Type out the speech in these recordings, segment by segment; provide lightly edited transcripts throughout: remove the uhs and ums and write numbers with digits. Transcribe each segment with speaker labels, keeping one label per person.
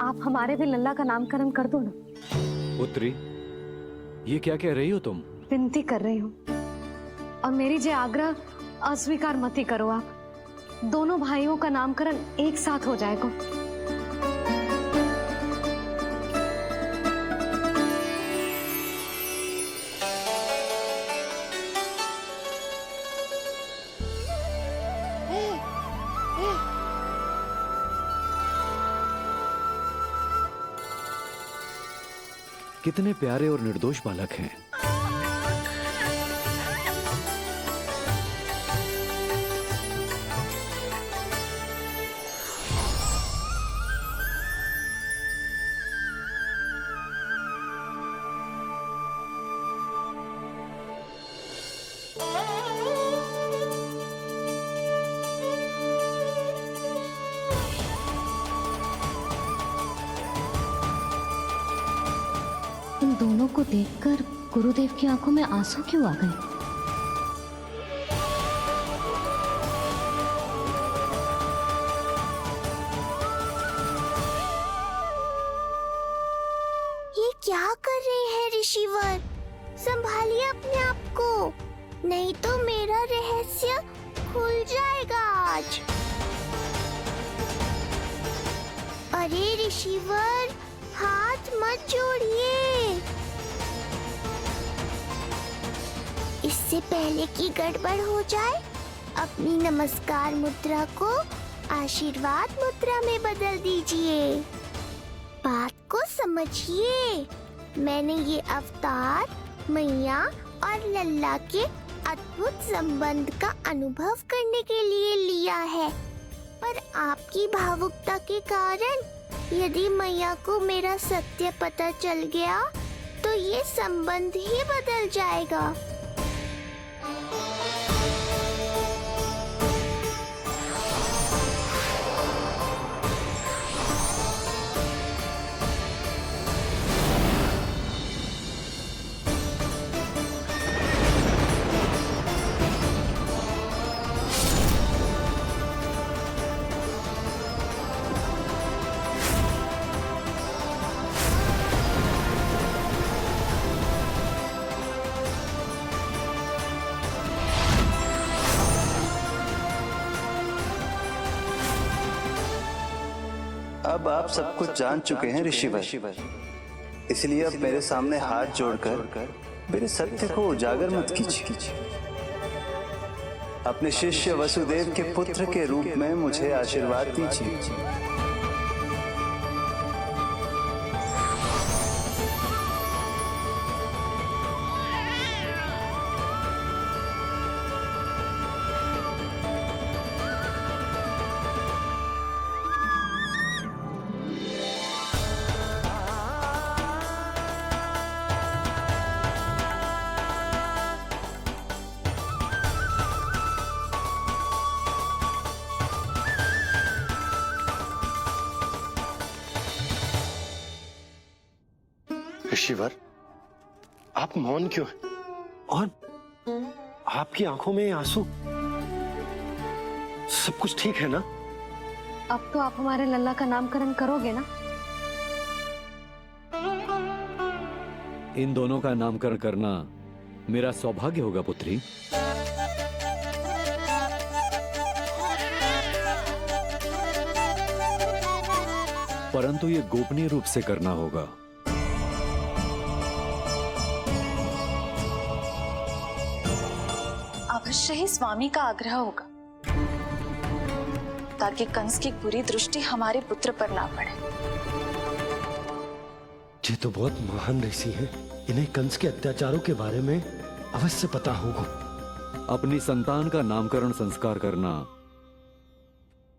Speaker 1: आप हमारे भी लल्ला का नामकरण कर दो ना।
Speaker 2: पुत्री, ये क्या कह रही हो तुम?
Speaker 1: विनती कर रही हूँ, और मेरी जे आग्रह अस्वीकार मत ही करो। आप दोनों भाइयों का नामकरण एक साथ हो जाएगा।
Speaker 2: कितने प्यारे और निर्दोष बालक हैं।
Speaker 1: इन दोनों को देखकर गुरुदेव की आंखों में आंसू क्यों आ गए?
Speaker 3: ये क्या कर रहे हैं ऋषिवर? संभालिए अपने आप को, नहीं तो मेरा रहस्य खुल जाएगा आज। अरे ऋषिवर, हाथ मत जोड़िए। इससे पहले कि गड़बड़ हो जाए, अपनी नमस्कार मुद्रा को आशीर्वाद मुद्रा में बदल दीजिए। बात को समझिए। मैंने ये अवतार मैया और लल्ला के अद्भुत संबंध का अनुभव करने के लिए लिया है, पर आपकी भावुकता के कारण यदि मैया को मेरा सत्य पता चल गया तो ये संबंध ही बदल जाएगा।
Speaker 4: अब आप सब कुछ जान चुके हैं ऋषिवर, इसलिए अब मेरे सामने हाथ जोड़कर मेरे सत्य को उजागर मत कीजिए। अपने शिष्य वसुदेव के पुत्र के रूप में मुझे आशीर्वाद दीजिए।
Speaker 5: ऋषिवर, आप मौन क्यों हैं? और आपकी आंखों में आंसू? सब कुछ ठीक है ना?
Speaker 1: अब तो आप हमारे लल्ला का नामकरण करोगे ना?
Speaker 2: इन दोनों का नामकरण करना मेरा सौभाग्य होगा पुत्री। परंतु ये गोपनीय रूप से करना होगा।
Speaker 6: अवश्य ही स्वामी का आग्रह होगा, ताकि कंस की बुरी दृष्टि हमारे पुत्र पर ना पड़े।
Speaker 5: ये तो बहुत महान ऋषि हैं, इन्हें कंस के अत्याचारों के बारे में अवश्य पता होगा।
Speaker 2: अपनी संतान का नामकरण संस्कार करना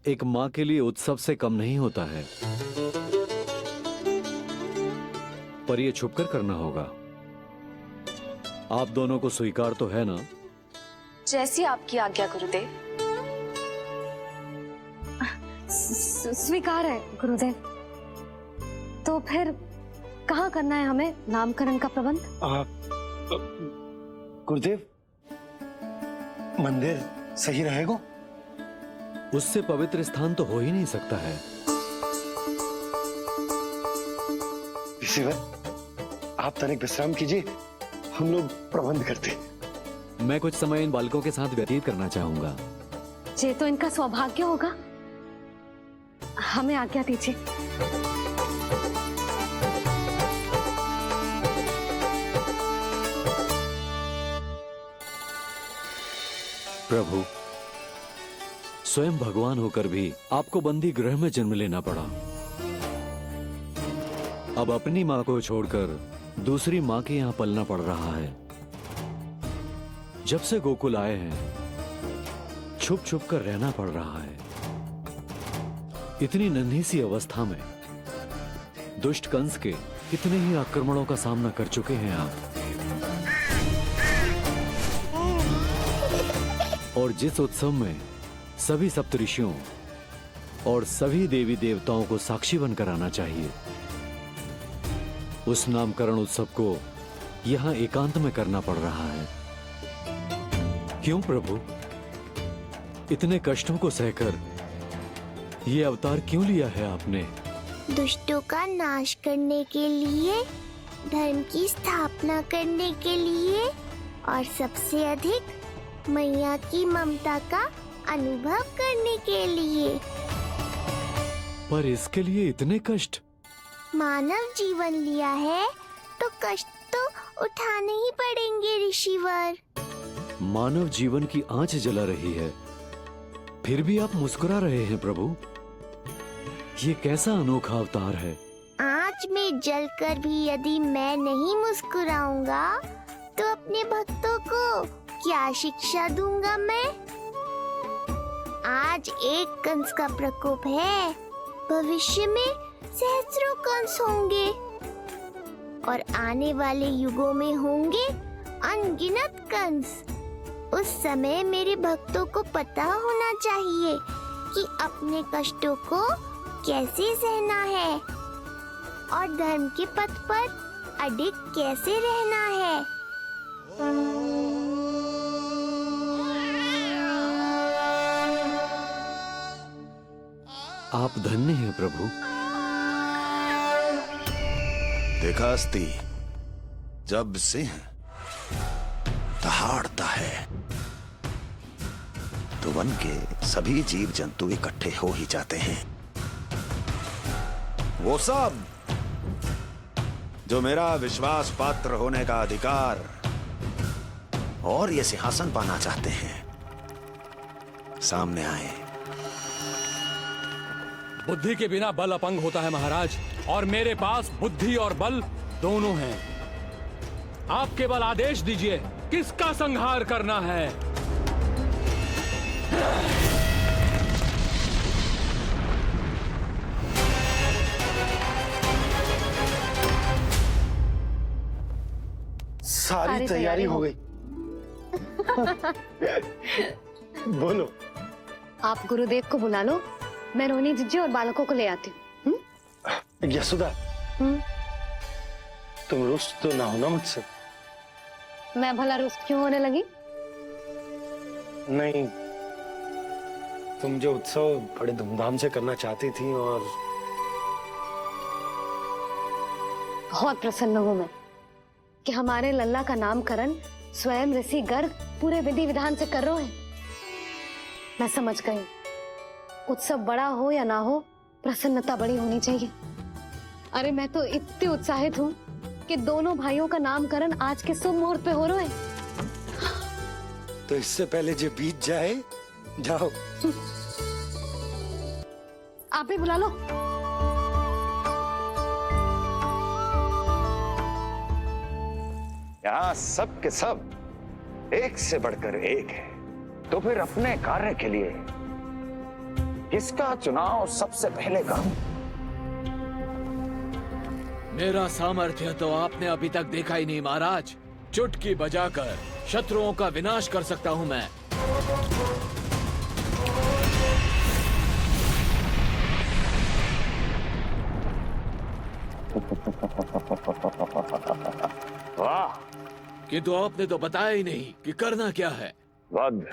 Speaker 2: एक मां के लिए उत्सव से कम नहीं होता है, पर यह छुपकर करना होगा। आप दोनों को स्वीकार तो है ना?
Speaker 6: जैसी आपकी आज्ञा गुरुदेव।
Speaker 1: स्वीकार है गुरुदेव। तो फिर कहाँ करना है हमें नामकरण का प्रबंध?
Speaker 5: गुरुदेव, मंदिर सही रहेगा?
Speaker 2: उससे पवित्र स्थान तो हो ही नहीं सकता है।
Speaker 5: ऋषिवर, आप तनिक विश्राम कीजिए, हम लोग प्रबंध करते।
Speaker 2: मैं कुछ समय इन बालकों के साथ व्यतीत करना चाहूंगा।
Speaker 1: ये तो इनका सौभाग्य होगा। हमें आज्ञा दीजिए।
Speaker 2: प्रभु, स्वयं भगवान होकर भी आपको बंदी गृह में जन्म लेना पड़ा। अब अपनी माँ को छोड़कर दूसरी माँ के यहाँ पलना पड़ रहा है। जब से गोकुल आए हैं छुप छुप कर रहना पड़ रहा है। इतनी नन्ही सी अवस्था में दुष्ट कंस के कितने ही आक्रमणों का सामना कर चुके हैं आप। और जिस उत्सव में सभी सप्तऋषियों और सभी देवी देवताओं को साक्षी बनकर आना चाहिए, उस नामकरण उत्सव को यहां एकांत में करना पड़ रहा है। क्यों प्रभु, इतने कष्टों को सहकर ये अवतार क्यों लिया है आपने?
Speaker 3: दुष्टों का नाश करने के लिए, धर्म की स्थापना करने के लिए और सबसे अधिक मैया की ममता का अनुभव करने के लिए।
Speaker 2: पर इसके लिए इतने कष्ट?
Speaker 3: मानव जीवन लिया है तो कष्ट तो उठाने ही पड़ेंगे ऋषिवर।
Speaker 2: मानव जीवन की आंच जला रही है, फिर भी आप मुस्कुरा रहे हैं प्रभु। ये कैसा अनोखा अवतार है।
Speaker 3: आंच में जलकर भी यदि मैं नहीं मुस्कुराऊंगा तो अपने भक्तों को क्या शिक्षा दूंगा मैं? आज एक कंस का प्रकोप है, भविष्य में सहस्रों कंस होंगे और आने वाले युगों में होंगे अनगिनत कंस। उस समय मेरे भक्तों को पता होना चाहिए कि अपने कष्टों को कैसे सहना है और धर्म के पथ पर अडिग कैसे रहना है।
Speaker 2: आप धन्य हैं प्रभु।
Speaker 7: देखा अस्ति, जब सिंह दहाड़ता है तो वन के सभी जीव जंतु इकट्ठे हो ही जाते हैं। वो सब जो मेरा विश्वास पात्र होने का अधिकार और ये सिंहासन पाना चाहते हैं, सामने आए।
Speaker 8: बुद्धि के बिना बल अपंग होता है महाराज, और मेरे पास बुद्धि और बल दोनों हैं। आप केवल आदेश दीजिए किसका संहार करना है।
Speaker 5: सारी तैयारी हो गई। बोलो।
Speaker 1: आप गुरुदेव को बुला लो, मैं रोनी जीजी और बालकों को ले आती हूँ।
Speaker 5: यशोदा, तुम रुष्ट तो ना होना मुझसे?
Speaker 1: मैं भला रुष्ट क्यों होने लगी?
Speaker 5: नहीं, तुम जो उत्सव बड़े धूमधाम से करना चाहती थी और
Speaker 1: बहुत प्रसन्न हूँ मैं कि हमारे लल्ला का नामकरण स्वयं ऋषि गर्ग पूरे विधि विधान से कर रहे हैं। मैं समझ गई, उत्सव बड़ा हो या ना हो, प्रसन्नता बड़ी होनी चाहिए। अरे मैं तो इतनी उत्साहित हूँ कि दोनों भाइयों का नामकरण आज के शुभ मुहूर्त पे हो रहा है।
Speaker 5: तो इससे पहले जो बीत जाए, जाओ।
Speaker 1: आप भी बुला लो।
Speaker 7: यहाँ सब के सब एक से बढ़कर एक है, तो फिर अपने कार्य के लिए किसका चुनाव सबसे पहले करूं?
Speaker 8: मेरा सामर्थ्य तो आपने अभी तक देखा ही नहीं महाराज। चुटकी बजाकर शत्रुओं का विनाश कर सकता हूं मैं।
Speaker 7: वाह!
Speaker 8: किंतु आपने तो बताया ही नहीं कि करना क्या है।
Speaker 7: वध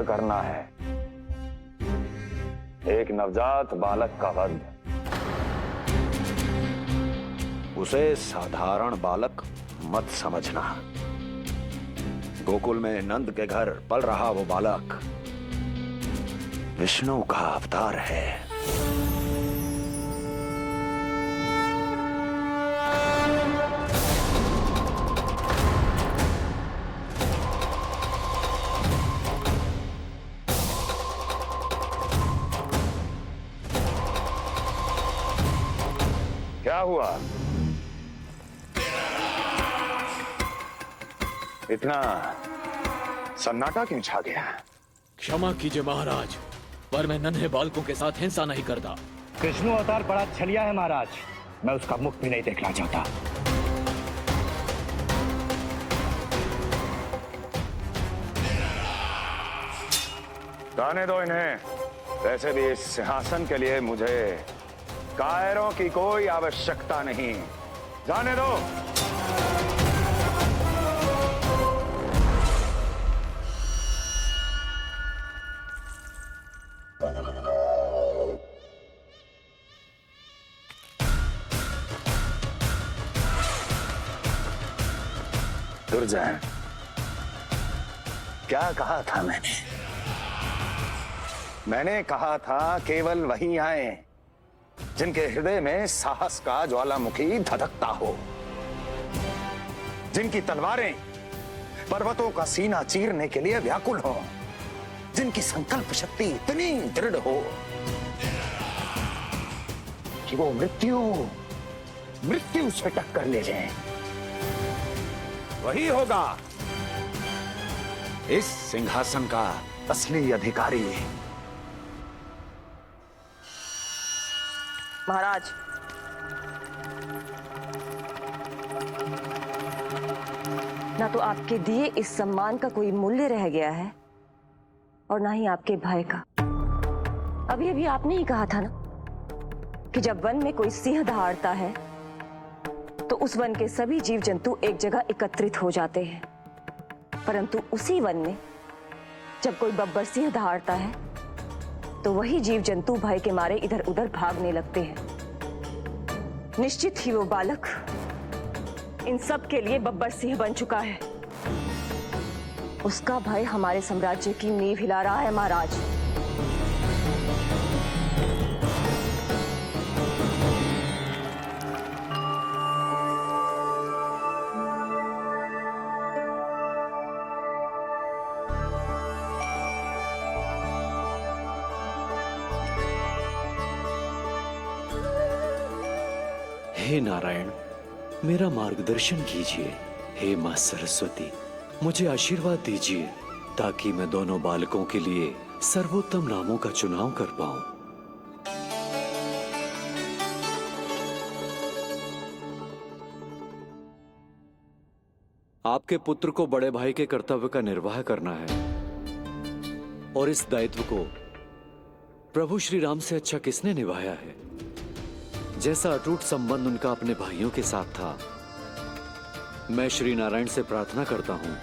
Speaker 7: करना है, एक नवजात बालक का वध। उसे साधारण बालक मत समझना। गोकुल में नंद के घर पल रहा वो बालक विष्णु का अवतार है। क्या हुआ? इतना सन्नाटा क्यों छा गया?
Speaker 8: क्षमा कीजिए महाराज, पर मैं नन्हे बालकों के साथ हिंसा नहीं करता।
Speaker 9: विष्णु अवतार बड़ा छलिया है महाराज, मैं उसका मुख भी नहीं देखना चाहता।
Speaker 7: जाने दो इन्हें। वैसे भी इस सिंहासन के लिए मुझे कायरों की कोई आवश्यकता नहीं। जाने दो। दुर्जय, क्या कहा था मैंने कहा था केवल वही आए जिनके हृदय में साहस का ज्वालामुखी धधकता हो, जिनकी तलवारें पर्वतों का सीना चीरने के लिए व्याकुल हो, जिनकी संकल्प शक्ति इतनी दृढ़ हो कि वो मृत्यु से टक्कर ले जाए। वही होगा इस सिंहासन का असली अधिकारी।
Speaker 10: महाराज, ना तो आपके दिए इस सम्मान का कोई मूल्य रह गया है और ना ही आपके भय का। अभी आपने ही कहा था ना कि जब वन में कोई सिंह दहाड़ता है तो उस वन के सभी जीव जंतु एक जगह एकत्रित हो जाते हैं, परंतु उसी वन में जब कोई बब्बर सिंह दहाड़ता है तो वही जीव जंतु भय के मारे इधर उधर भागने लगते हैं। निश्चित ही वो बालक इन सब के लिए बब्बर सिंह बन चुका है। उसका भय हमारे साम्राज्य की नींव हिला रहा है महाराज।
Speaker 2: हे नारायण, मेरा मार्गदर्शन कीजिए। हे मां सरस्वती, मुझे आशीर्वाद दीजिए ताकि मैं दोनों बालकों के लिए सर्वोत्तम नामों का चुनाव कर पाऊं। आपके पुत्र को बड़े भाई के कर्तव्य का निर्वाह करना है और इस दायित्व को प्रभु श्री राम से अच्छा किसने निभाया है? जैसा अटूट संबंध उनका अपने भाइयों के साथ था, मैं श्री नारायण से प्रार्थना करता हूं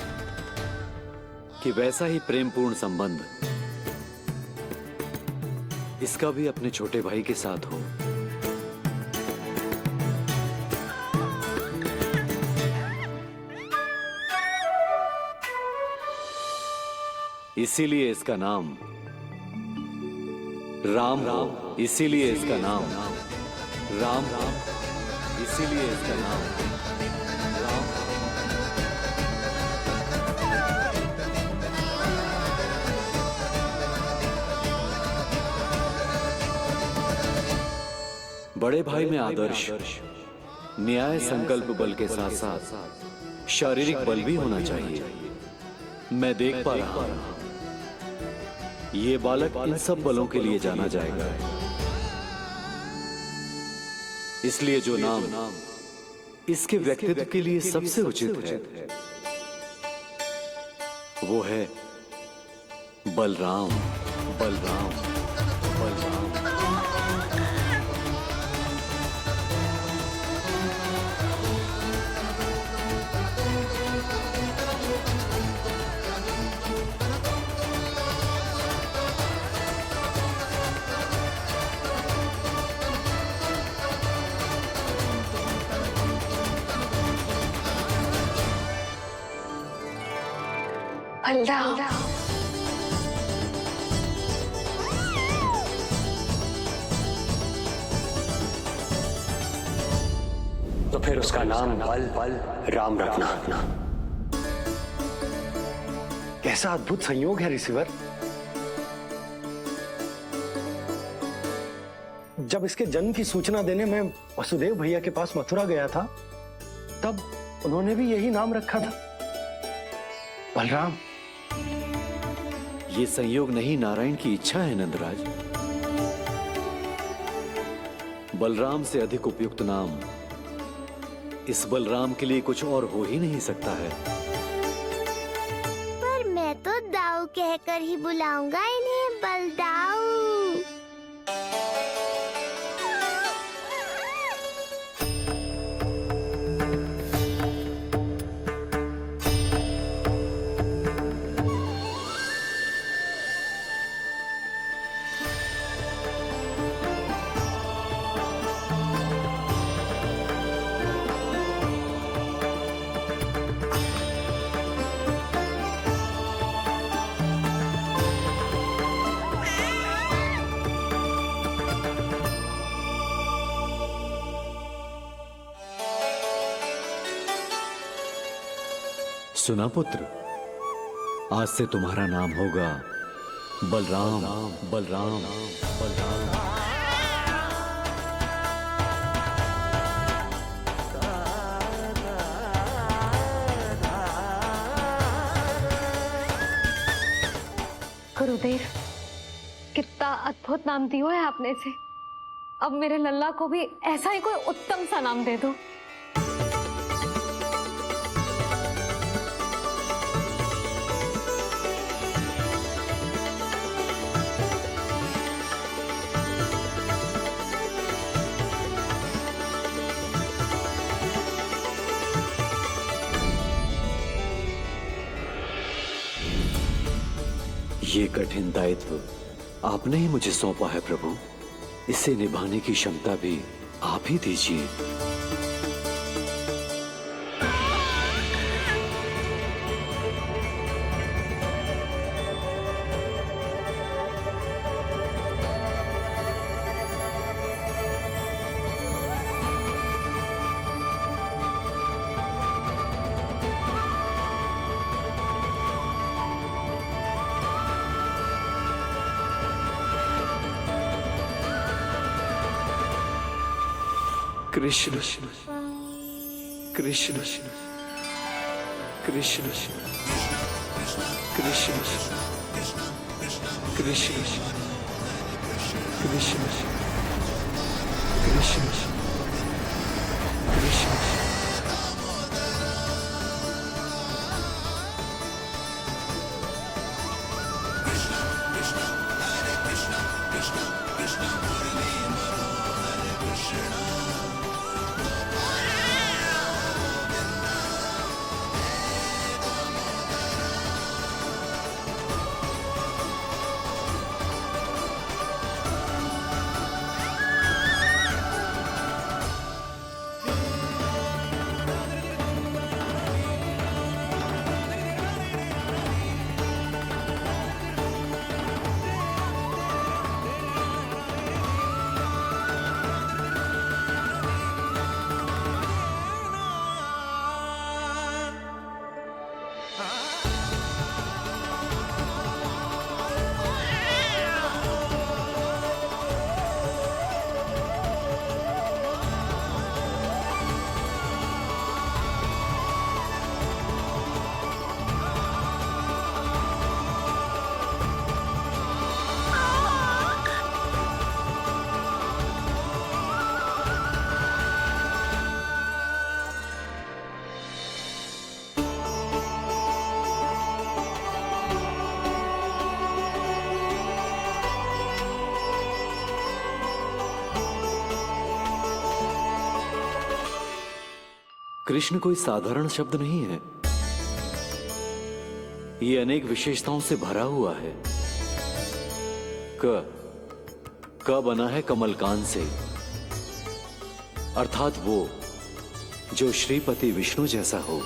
Speaker 2: कि वैसा ही प्रेमपूर्ण संबंध इसका भी अपने छोटे भाई के साथ हो। इसीलिए इसका नाम राम हो। इसीलिए इसका नाम राम, इसीलिए इसका नाम राम। बड़े भाई में आदर्श, न्याय, संकल्प बल के साथ साथ शारीरिक बल भी होना चाहिए। मैं देख पा रहा हूं ये बालक इन सब बलों के लिए जाना जाएगा। इसलिए जो नाम इसके व्यक्तित्व के लिए सबसे उचित है वो है बलराम। बलराम, बलराम।
Speaker 6: बलराम।
Speaker 5: तो फिर उसका नाम बल राम रखना। कैसा अद्भुत संयोग है रिसीवर। जब इसके जन्म की सूचना देने मैं वसुदेव भैया के पास मथुरा गया था, तब उन्होंने भी यही नाम रखा था, बलराम।
Speaker 2: ये संयोग नहीं, नारायण की इच्छा है नंदराज। बलराम से अधिक उपयुक्त नाम इस बलराम के लिए कुछ और हो ही नहीं सकता है।
Speaker 3: पर मैं तो दाऊ कहकर ही बुलाऊंगा इन्हें, बलदाऊ।
Speaker 2: सुना पुत्र, आज से तुम्हारा नाम होगा बलराम। बलराम बलराम।
Speaker 1: गुरुदेव, कितना अद्भुत नाम दिया है आपने इसे। अब मेरे लल्ला को भी ऐसा ही कोई उत्तम सा नाम दे दो।
Speaker 2: ये कठिन दायित्व आपने ही मुझे सौंपा है प्रभु। इसे निभाने की क्षमता भी आप ही दीजिए। कृष्ण कृष्ण कृष्ण कृष्ण कृष्ण कृष्ण कृष्ण कृष्ण कृष्ण कोई साधारण शब्द नहीं है। ये अनेक विशेषताओं से भरा हुआ है। क बना है कमलकांत से, अर्थात वो जो श्रीपति विष्णु जैसा हो।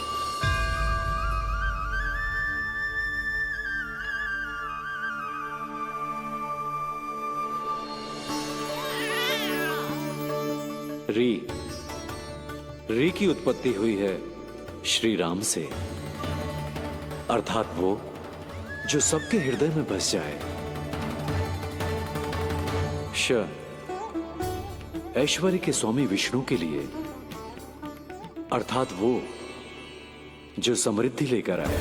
Speaker 2: री की उत्पत्ति हुई है श्री राम से, अर्थात वो जो सबके हृदय में बस जाए। श ऐश्वर्य के स्वामी विष्णु के लिए, अर्थात वो जो समृद्धि लेकर आए।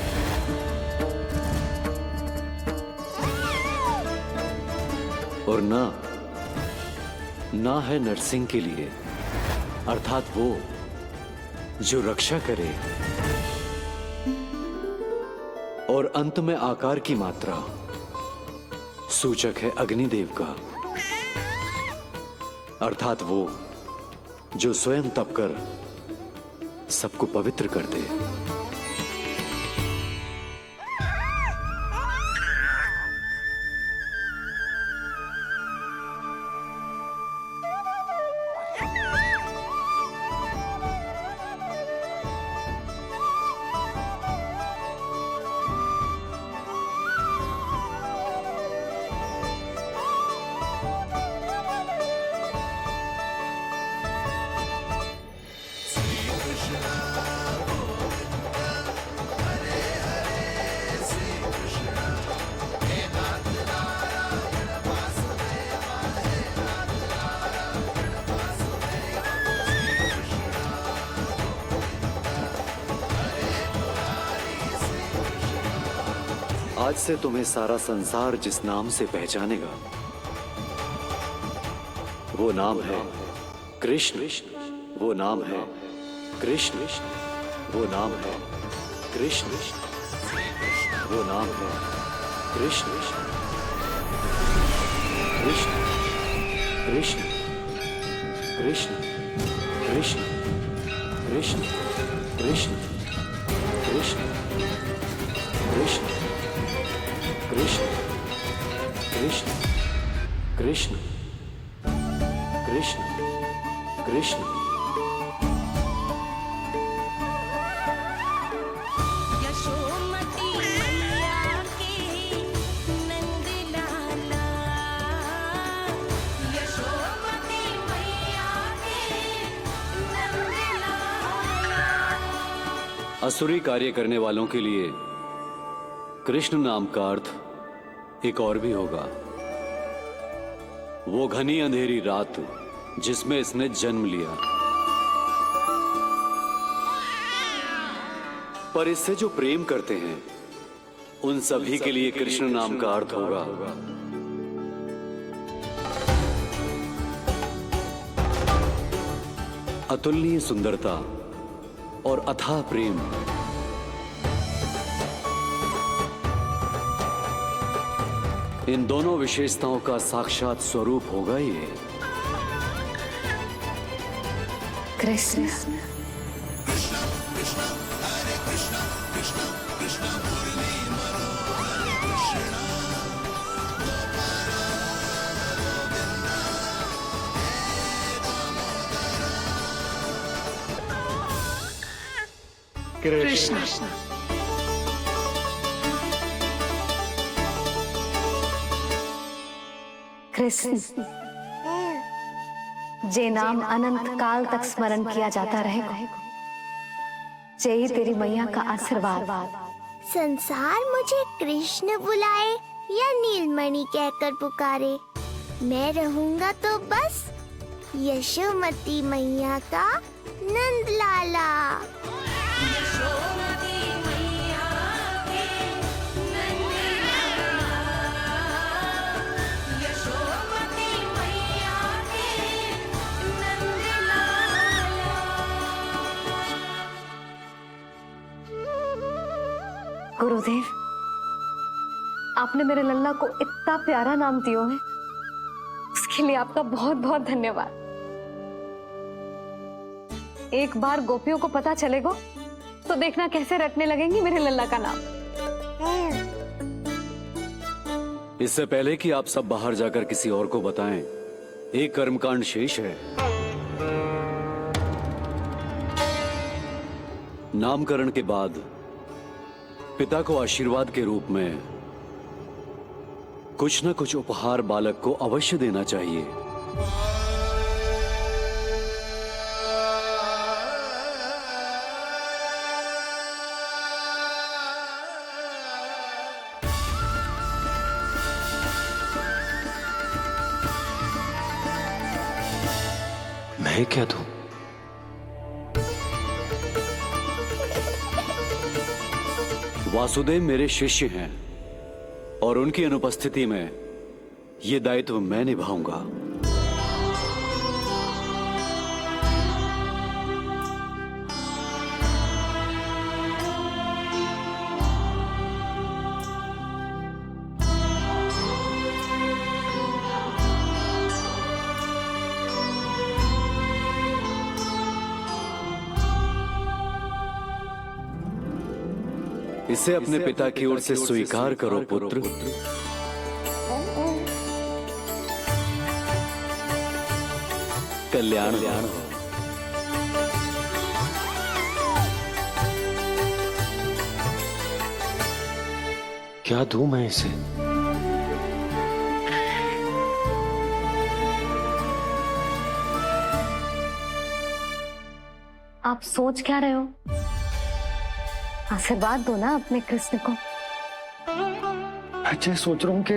Speaker 2: और ना है नरसिंह के लिए, अर्थात वो जो रक्षा करे। और अंत में आकार की मात्रा सूचक है अग्निदेव का, अर्थात वो जो स्वयं तप कर सबको पवित्र कर दे। आज से तुम्हें सारा संसार जिस नाम से पहचानेगा वो नाम है कृष्ण। वो नाम है कृष्ण। वो नाम है कृष्ण। वो नाम है कृष्ण। कृष्ण कृष्ण कृष्ण कृष्ण कृष्ण कृष्ण कृष्ण कृष्ण कृष्ण कृष्ण कृष्ण कृष्ण कृष्ण।
Speaker 3: यशोमती मैया के नंद लाला, यशोमती मैया के नंद लाला।
Speaker 2: असुरी कार्य करने वालों के लिए कृष्ण नाम का अर्थ एक और भी होगा। वो घनी अंधेरी रात जिसमें इसने जन्म लिया, पर इससे जो प्रेम करते हैं उन सभी के लिए कृष्ण नाम का अर्थ होगा अतुलनीय सुंदरता और अथाह प्रेम। इन दोनों विशेषताओं का साक्षात स्वरूप होगा ये
Speaker 1: कृष्ण।
Speaker 5: कृष्ण
Speaker 1: कृष्ण जे नाम अनंत काल तक स्मरण किया जाता रहेगा, जय तेरी मैया का आशीर्वाद।
Speaker 3: संसार मुझे कृष्ण बुलाए या नीलमणि कहकर पुकारे, मैं रहूंगा तो बस यशोमती मैया का नंद लाला। यशोमती मैया के नंद लाला, यशोमती मैया के नंद लाला।
Speaker 1: गुरुदेव, आपने मेरे लल्ला को इतना प्यारा नाम दिया है, उसके लिए आपका बहुत बहुत धन्यवाद। एक बार गोपियों को पता चलेगा तो देखना कैसे रटने लगेंगी मेरे लल्ला का नाम।
Speaker 2: इससे पहले कि आप सब बाहर जाकर किसी और को बताएं, एक कर्मकांड शेष है। नामकरण के बाद पिता को आशीर्वाद के रूप में कुछ न कुछ उपहार बालक को अवश्य देना चाहिए।
Speaker 5: है क्या तू?
Speaker 2: वासुदेव मेरे शिष्य हैं और उनकी अनुपस्थिति में यह दायित्व मैं निभाऊंगा। इसे अपने पिता की ओर से स्वीकार करो पुत्र। कल्याण हो।
Speaker 5: क्या दूं मैं इसे?
Speaker 1: आप सोच क्या रहे हो? आशीर्वाद दो ना अपने कृष्ण को।
Speaker 5: अच्छा, सोच रहा हूं कि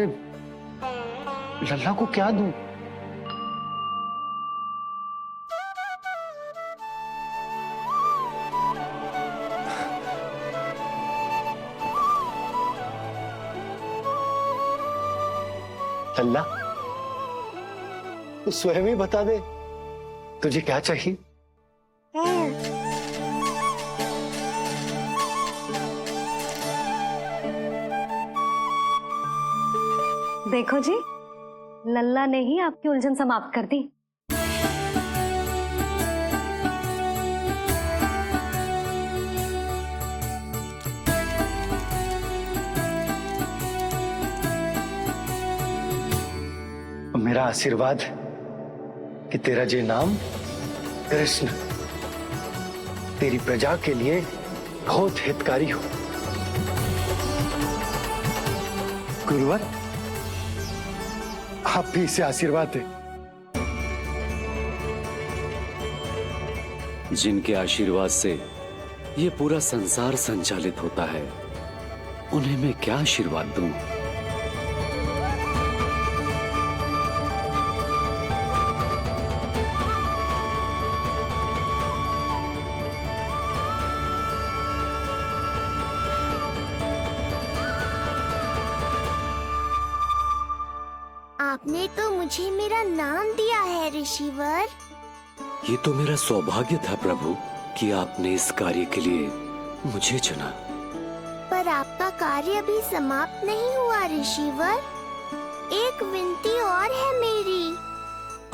Speaker 5: लल्ला को क्या दूं? लल्ला, तू स्वयं ही बता दे, तुझे क्या चाहिए?
Speaker 1: देखो जी, लल्ला ने ही आपकी उलझन समाप्त कर दी।
Speaker 5: मेरा आशीर्वाद कि तेरा जे नाम कृष्ण तेरी प्रजा के लिए बहुत हितकारी हो। गुरुवर, आप भी इसे आशीर्वाद दें।
Speaker 2: जिनके आशीर्वाद से ये पूरा संसार संचालित होता है, उन्हें मैं क्या आशीर्वाद दूं?
Speaker 3: आपने तो मुझे मेरा नाम दिया है ऋषिवर।
Speaker 2: ये तो मेरा सौभाग्य था प्रभु कि आपने इस कार्य के लिए मुझे चुना।
Speaker 3: पर आपका कार्य अभी समाप्त नहीं हुआ ऋषिवर। एक विनती और है मेरी।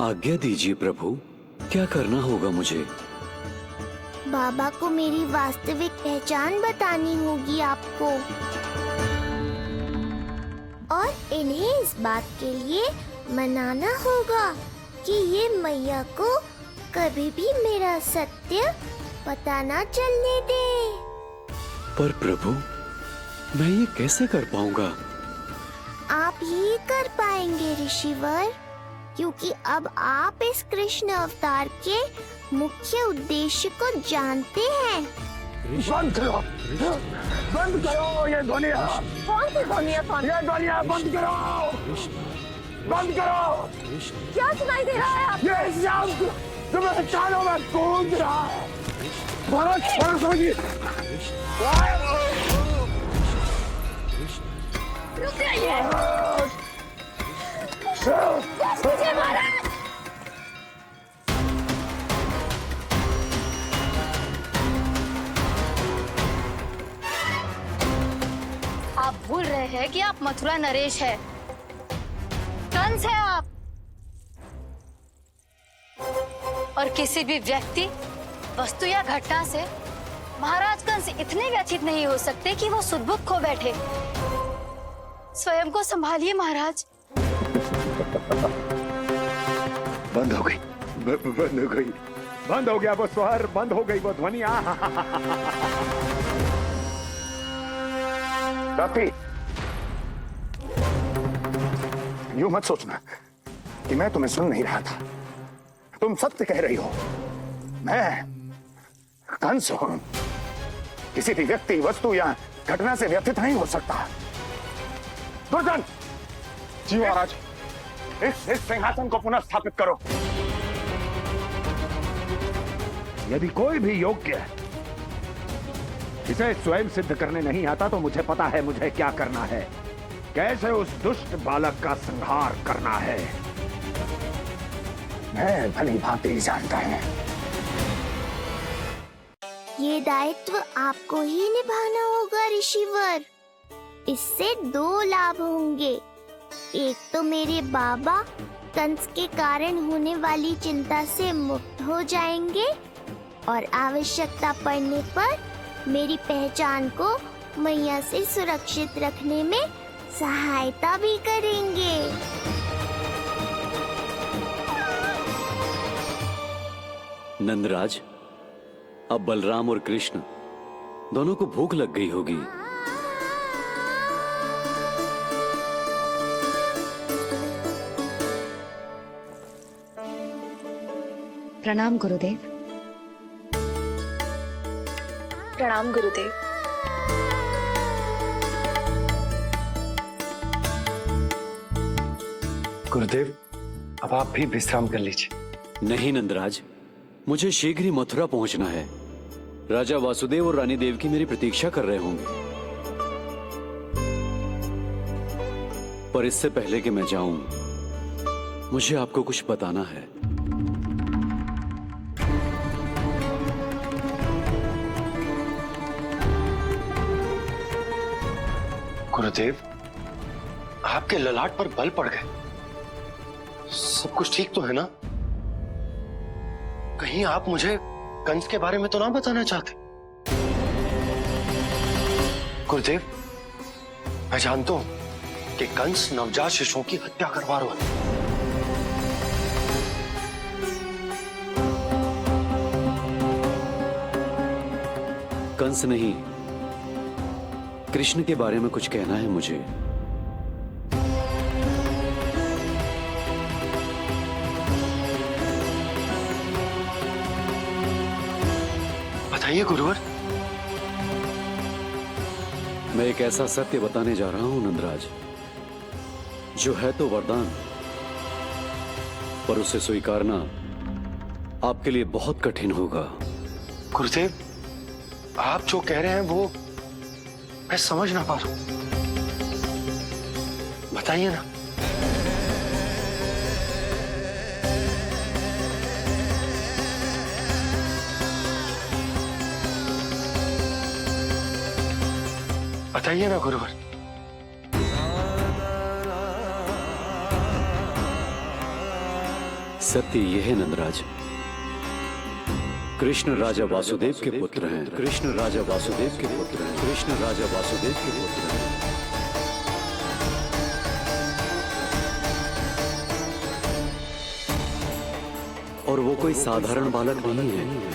Speaker 2: आज्ञा दीजिए प्रभु, क्या करना होगा मुझे?
Speaker 3: बाबा को मेरी वास्तविक पहचान बतानी होगी आपको, और इन्हें इस बात के लिए मनाना होगा कि ये मैया को कभी भी मेरा सत्य पता ना चलने दे।
Speaker 2: पर प्रभु, मैं ये कैसे कर पाऊंगा?
Speaker 3: आप ही कर पाएंगे ऋषिवर, क्योंकि अब आप इस कृष्ण अवतार के मुख्य उद्देश्य को जानते हैं।
Speaker 9: बंद करो, बंद करो ये ध्वनिया।
Speaker 10: कौन सी ध्वनिया?
Speaker 9: ये ध्वनिया बंद करो, बंद करो।
Speaker 10: क्या सुनाई दे रहा है आप?
Speaker 9: ये शब्द जो मेरे कानों में गूंज रहा है। भरत समझिए।
Speaker 10: रुक जाइए। महाराज,
Speaker 6: आप भूल रहे हैं कि आप मथुरा नरेश है, कंस है आप। और किसी भी व्यक्ति, वस्तु या घटना से महाराज कंस इतने व्यथित नहीं हो सकते कि वो सुदबुक खो बैठे। स्वयं को संभालिए महाराज।
Speaker 9: बंद हो गई, बंद हो गई, बंद हो गया वो स्वर, बंद हो गई वो ध्वनिया। काफी। यूं मत सोचना कि मैं तुम्हें सुन नहीं रहा था। तुम सत्य कह रही हो। मैं कंस हूं। किसी भी व्यक्ति, वस्तु या घटना से व्यथित नहीं हो सकता। दुर्जन! जी महाराज। इस सिंहासन को पुनः स्थापित करो। यदि कोई भी योग्य इसे स्वयं सिद्ध करने नहीं आता तो मुझे पता है मुझे क्या करना है, कैसे उस दुष्ट बालक का संहार करना है। मैं भली भांति जानता हूं।
Speaker 3: ये दायित्व आपको ही निभाना होगा ऋषिवर। इससे 2 लाभ होंगे। एक तो मेरे बाबा कंस के कारण होने वाली चिंता से मुक्त हो जाएंगे और आवश्यकता पड़ने पर मेरी पहचान को मैया से सुरक्षित रखने में सहायता भी करेंगे।
Speaker 2: नंदराज, अब बलराम और कृष्ण दोनों को भूख लग गई होगी।
Speaker 1: प्रणाम गुरुदेव।
Speaker 6: प्रणाम गुरुदेव।
Speaker 5: गुरुदेव, अब आप भी विश्राम कर लीजिए।
Speaker 2: नहीं नंदराज, मुझे शीघ्र ही मथुरा पहुंचना है। राजा वासुदेव और रानी देवकी मेरी प्रतीक्षा कर रहे होंगे। पर इससे पहले कि मैं जाऊं, मुझे आपको कुछ बताना है।
Speaker 5: गुरुदेव, आपके ललाट पर बल पड़ गए। सब कुछ ठीक तो है ना? कहीं आप मुझे कंस के बारे में तो ना बताना चाहते? गुरुदेव, मैं जानता हूं कि कंस नवजात शिशुओं की हत्या करवा रहा है।
Speaker 2: कंस नहीं, कृष्ण के बारे में कुछ कहना है मुझे।
Speaker 5: बताइए गुरुवर।
Speaker 2: मैं एक ऐसा सत्य बताने जा रहा हूं नंदराज, जो है तो वरदान, पर उसे स्वीकारना आपके लिए बहुत कठिन होगा।
Speaker 5: गुरुदेव, आप जो कह रहे हैं वो मैं समझ ना पा रहा हूं। बताइए ना। बताइए ना गुरुवर।
Speaker 2: सत्य यह है नंदराज, कृष्ण राजा वासुदेव के पुत्र हैं। कृष्ण राजा वासुदेव के पुत्र हैं। कृष्ण राजा वासुदेव के पुत्र हैं। और वो कोई साधारण बालक नहीं है,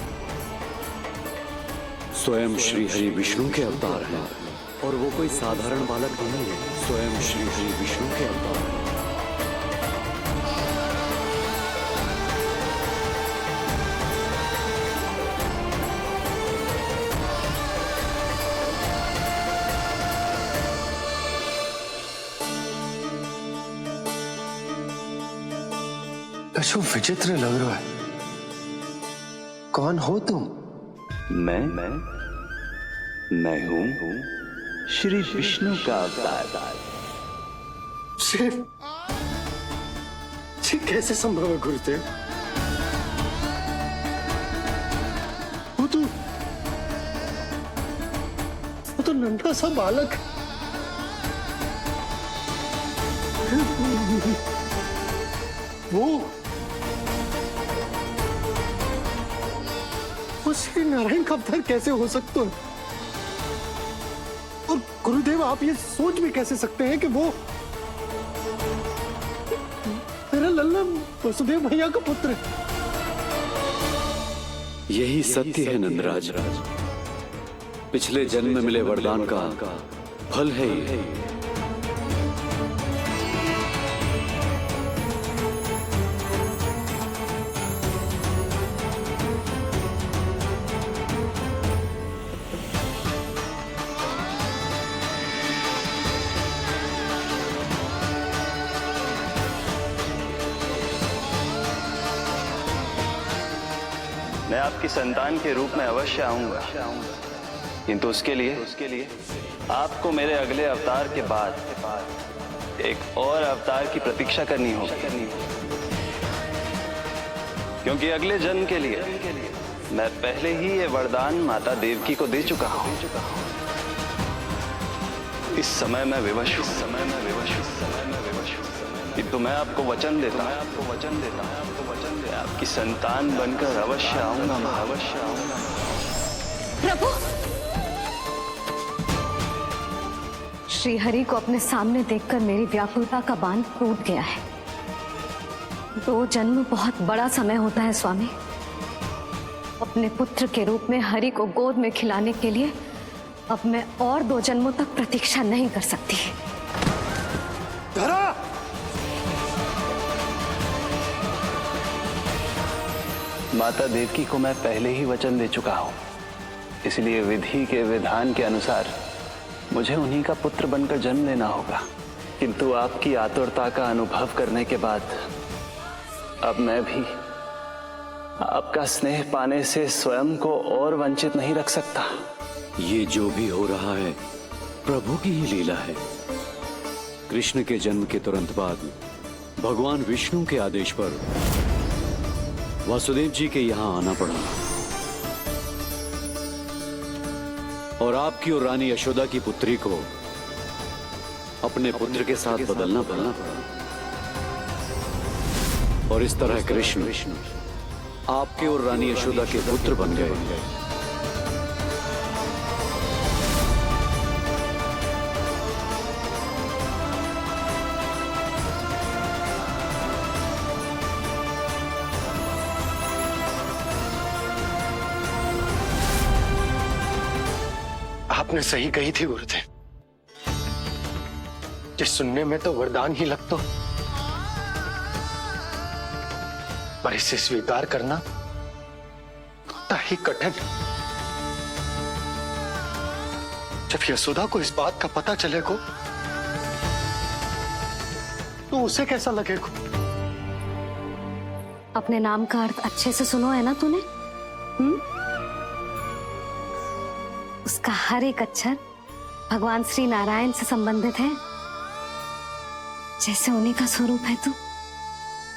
Speaker 2: स्वयं श्री हरि विष्णु के अवतार हैं। और वो कोई साधारण बालक नहीं है, स्वयं श्री हरि विष्णु के अवतार हैं।
Speaker 5: जो विचित्र लग रहा है। कौन हो तुम?
Speaker 4: मैं हूं श्री विष्णु का अवतार।
Speaker 5: ये कैसे संभव है गुरुदेव? वो तो नन्हा सा बालक है। वो श्री नारायण का अवतार कैसे हो सकता है? और गुरुदेव, आप ये सोच भी कैसे सकते हैं कि वो मेरा लल्ला वसुदेव भैया का पुत्र है?
Speaker 2: यही सत्य है नंदराज, पिछले जन्म में मिले वरदान का फल है ये।
Speaker 4: मैं आपकी संतान के रूप में अवश्य आऊंगा, किंतु उसके लिए आपको मेरे अगले अवतार के बाद एक और अवतार की प्रतीक्षा करनी होगी, क्योंकि अगले जन्म के लिए मैं पहले ही ये वरदान माता देवकी को दे चुका हूं। इस समय मैं विवश हूं, किंतु मैं आपको वचन देता हूं, आपकी संतान बनकर अवश्य आऊंगा, अवश्य आऊंगा।
Speaker 1: प्रभु, श्रीहरि को अपने सामने देखकर मेरी व्याकुलता का बांध टूट गया है। 2 जन्म बहुत बड़ा समय होता है स्वामी। अपने पुत्र के रूप में हरि को गोद में खिलाने के लिए अब मैं और 2 जन्मों तक प्रतीक्षा नहीं कर सकती।
Speaker 5: धरा!
Speaker 4: माता देवकी को मैं पहले ही वचन दे चुका हूं, इसलिए विधि के विधान के अनुसार मुझे उन्हीं का पुत्र बनकर जन्म लेना होगा। किंतु आपकी आतुरता का अनुभव करने के बाद अब मैं भी आपका स्नेह पाने से स्वयं को और वंचित नहीं रख सकता।
Speaker 2: ये जो भी हो रहा है प्रभु की ही लीला है। कृष्ण के जन्म के तुरंत बाद भगवान विष्णु के आदेश पर वासुदेव जी के यहां आना पड़ा और आपकी और रानी यशोदा की पुत्री को अपने पुत्र के साथ बदलना पड़ा और इस तरह कृष्ण आपके और रानी यशोदा के पुत्र बन गए।
Speaker 5: आपने सही कही थी गुरुदेव, जिस सुनने में तो वरदान ही लगता, पर इसे स्वीकार करना उतना ही कठिन। जब यशोदा को इस बात का पता चलेगा तो उसे कैसा लगेगा?
Speaker 1: अपने नाम का अर्थ अच्छे से सुनो है ना तूने? उसका हर एक अक्षर भगवान श्री नारायण से संबंधित है, जैसे उन्हीं का स्वरूप है तू।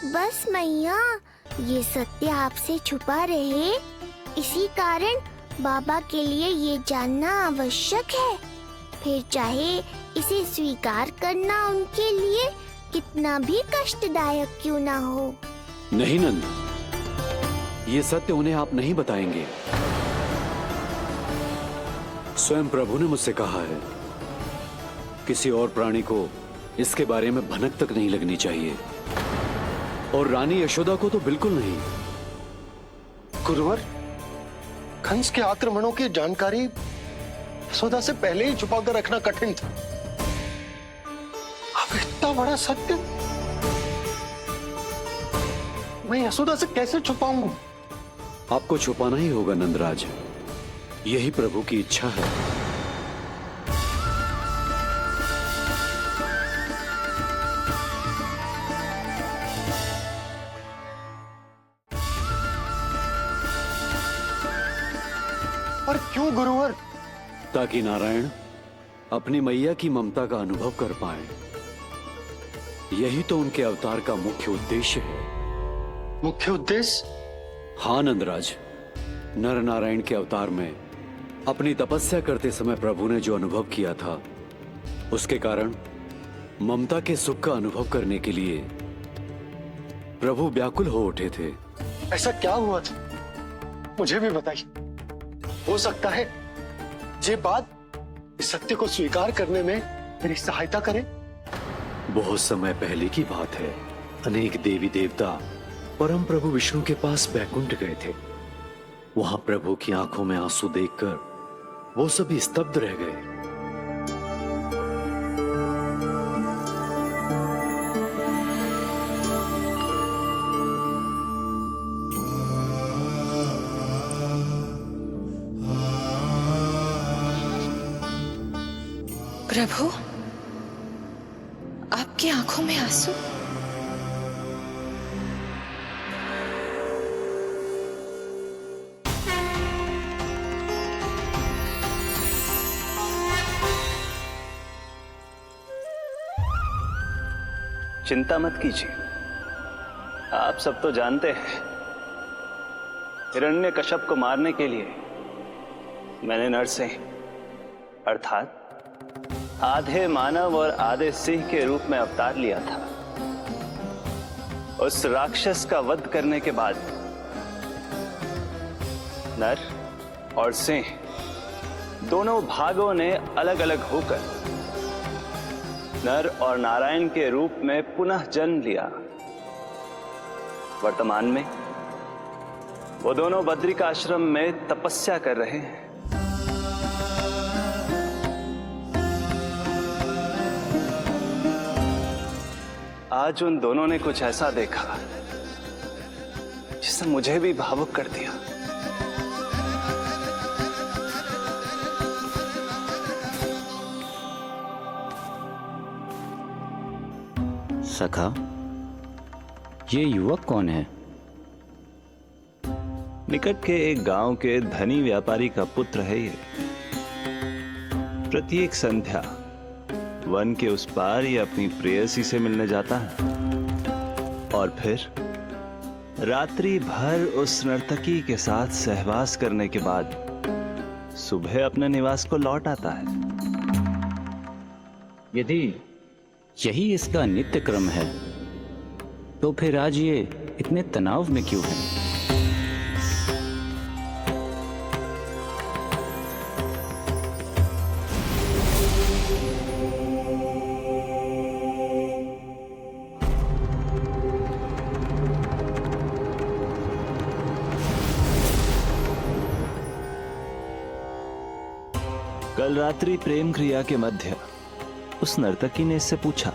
Speaker 3: बस मैया, ये सत्य आपसे छुपा रहे, इसी कारण बाबा के लिए ये जानना आवश्यक है। फिर चाहे इसे स्वीकार करना उनके लिए कितना भी कष्टदायक क्यों ना हो।
Speaker 2: नहीं नंद, ये सत्य उन्हें आप नहीं बताएंगे। स्वयं प्रभु ने मुझसे कहा है किसी और प्राणी को इसके बारे में भनक तक नहीं लगनी चाहिए, और रानी यशोदा को तो बिल्कुल नहीं।
Speaker 5: गुरुवर, कंस के आक्रमणों की जानकारी यशोदा से पहले ही छुपा कर रखना कठिन था। अब इतना बड़ा सत्य मैं यशोदा से कैसे छुपाऊंगा?
Speaker 2: आपको छुपाना ही होगा नंदराज, यही प्रभु की इच्छा है।
Speaker 5: पर क्यों गुरुवर?
Speaker 2: ताकि नारायण अपनी मैया की ममता का अनुभव कर पाए। यही तो उनके अवतार का मुख्य उद्देश्य है।
Speaker 5: मुख्य उद्देश्य?
Speaker 2: हाँ नंदराज, नर नारायण के अवतार में अपनी तपस्या करते समय प्रभु ने जो अनुभव किया था, उसके कारण ममता के सुख का अनुभव करने के लिए प्रभु व्याकुल हो उठे थे।
Speaker 5: ऐसा क्या हुआ था, मुझे भी बताइए। हो सकता है ये बात इस सत्य को स्वीकार करने में मेरी सहायता करे।
Speaker 2: बहुत समय पहले की बात है। अनेक देवी देवता परम प्रभु विष्णु के पास बैकुंठ गए थे। वहां प्रभु की आंखों में आंसू देखकर वो सभी स्तब्ध रह गए।
Speaker 11: प्रभु, आपकी आंखों में आंसू?
Speaker 4: चिंता मत कीजिए। आप सब तो जानते हैं, हिरण्यकश्यप को मारने के लिए मैंने नरसिंह अर्थात आधे मानव और आधे सिंह के रूप में अवतार लिया था। उस राक्षस का वध करने के बाद नर और सिंह दोनों भागों ने अलग अलग होकर नर और नारायण के रूप में पुनः जन्म लिया। वर्तमान में वो दोनों बद्रिकाश्रम में तपस्या कर रहे हैं। आज उन दोनों ने कुछ ऐसा देखा जिसने मुझे भी भावुक कर दिया।
Speaker 11: सखा, ये युवक कौन है?
Speaker 4: निकट के एक गांव के धनी व्यापारी का पुत्र है ये। प्रत्येक संध्या वन के उस पार ये अपनी प्रेयसी से मिलने जाता है और फिर रात्रि भर उस नर्तकी के साथ सहवास करने के बाद सुबह अपने निवास को लौट आता है।
Speaker 11: यदि यही इसका नित्य क्रम है तो फिर आज ये इतने तनाव में क्यों है?
Speaker 4: कल रात्रि प्रेम क्रिया के मध्य उस नर्तकी ने इससे पूछा,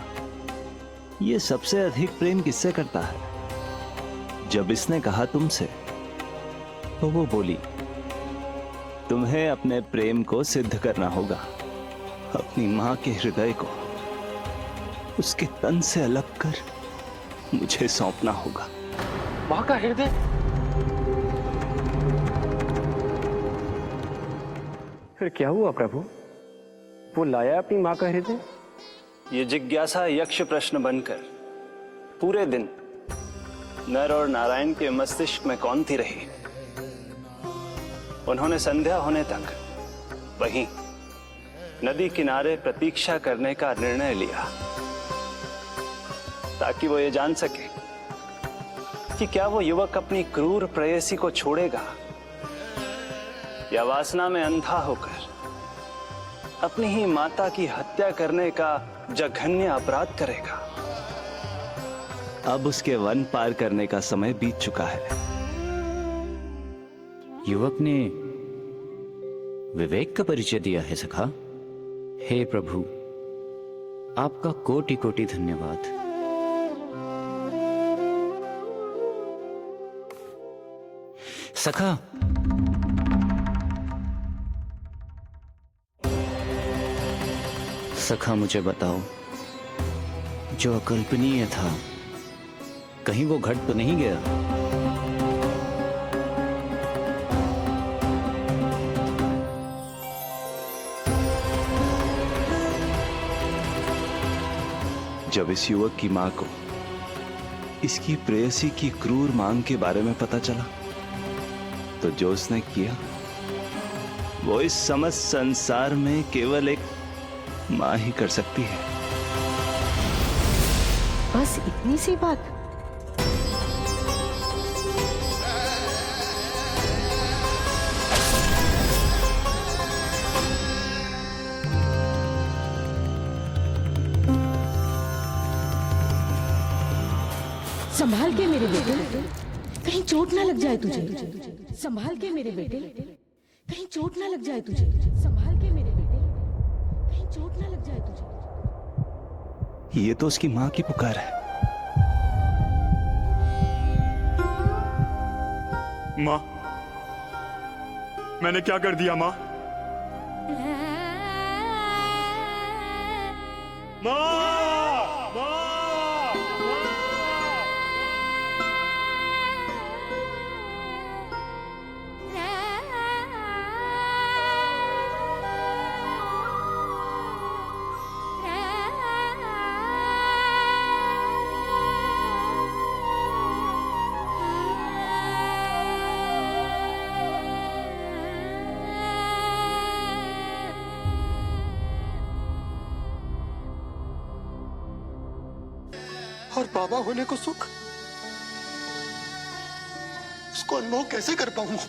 Speaker 4: ये सबसे अधिक प्रेम किससे करता है? जब इसने कहा तुमसे, तो वो बोली, तुम्हें अपने प्रेम को सिद्ध करना होगा। अपनी मां के हृदय को उसके तन से अलग कर मुझे सौंपना होगा।
Speaker 5: मां का हृदय? फिर क्या हुआ प्रभु? वो लाया अपनी मां का हृदय?
Speaker 4: ये जिज्ञासा यक्ष प्रश्न बनकर पूरे दिन नर और नारायण के मस्तिष्क में कौंधती रही। उन्होंने संध्या होने तक वहीं नदी किनारे प्रतीक्षा करने का निर्णय लिया ताकि वो ये जान सके कि क्या वो युवक अपनी क्रूर प्रेयसी को छोड़ेगा या वासना में अंधा होकर अपनी ही माता की हत्या करने का जघन्य अपराध करेगा। अब उसके वन पार करने का समय बीत चुका है।
Speaker 11: युवक ने विवेक का परिचय दिया है सखा। हे प्रभु, आपका कोटि कोटि धन्यवाद। सखा, सखा मुझे बताओ, जो अकल्पनीय था कहीं वो घट तो नहीं गया?
Speaker 4: जब इस युवक की मां को इसकी प्रेयसी की क्रूर मांग के बारे में पता चला तो जो उसने किया वो इस समस्त संसार में केवल एक मां ही कर सकती है।
Speaker 10: बस इतनी सी बात?
Speaker 12: संभाल के मेरे बेटे, कहीं चोट ना लग जाए तुझे। संभाल के मेरे बेटे, कहीं चोट ना लग जाए तुझे। संभाल के मेरे बेटे, कहीं चोट ना लग जाए तुझे।
Speaker 4: ये तो उसकी मां की पुकार है।
Speaker 13: मां, मैंने क्या कर दिया मां? मां!
Speaker 5: और बाबा होने को सुख, उसको अनुभव कैसे कर पाऊंगा?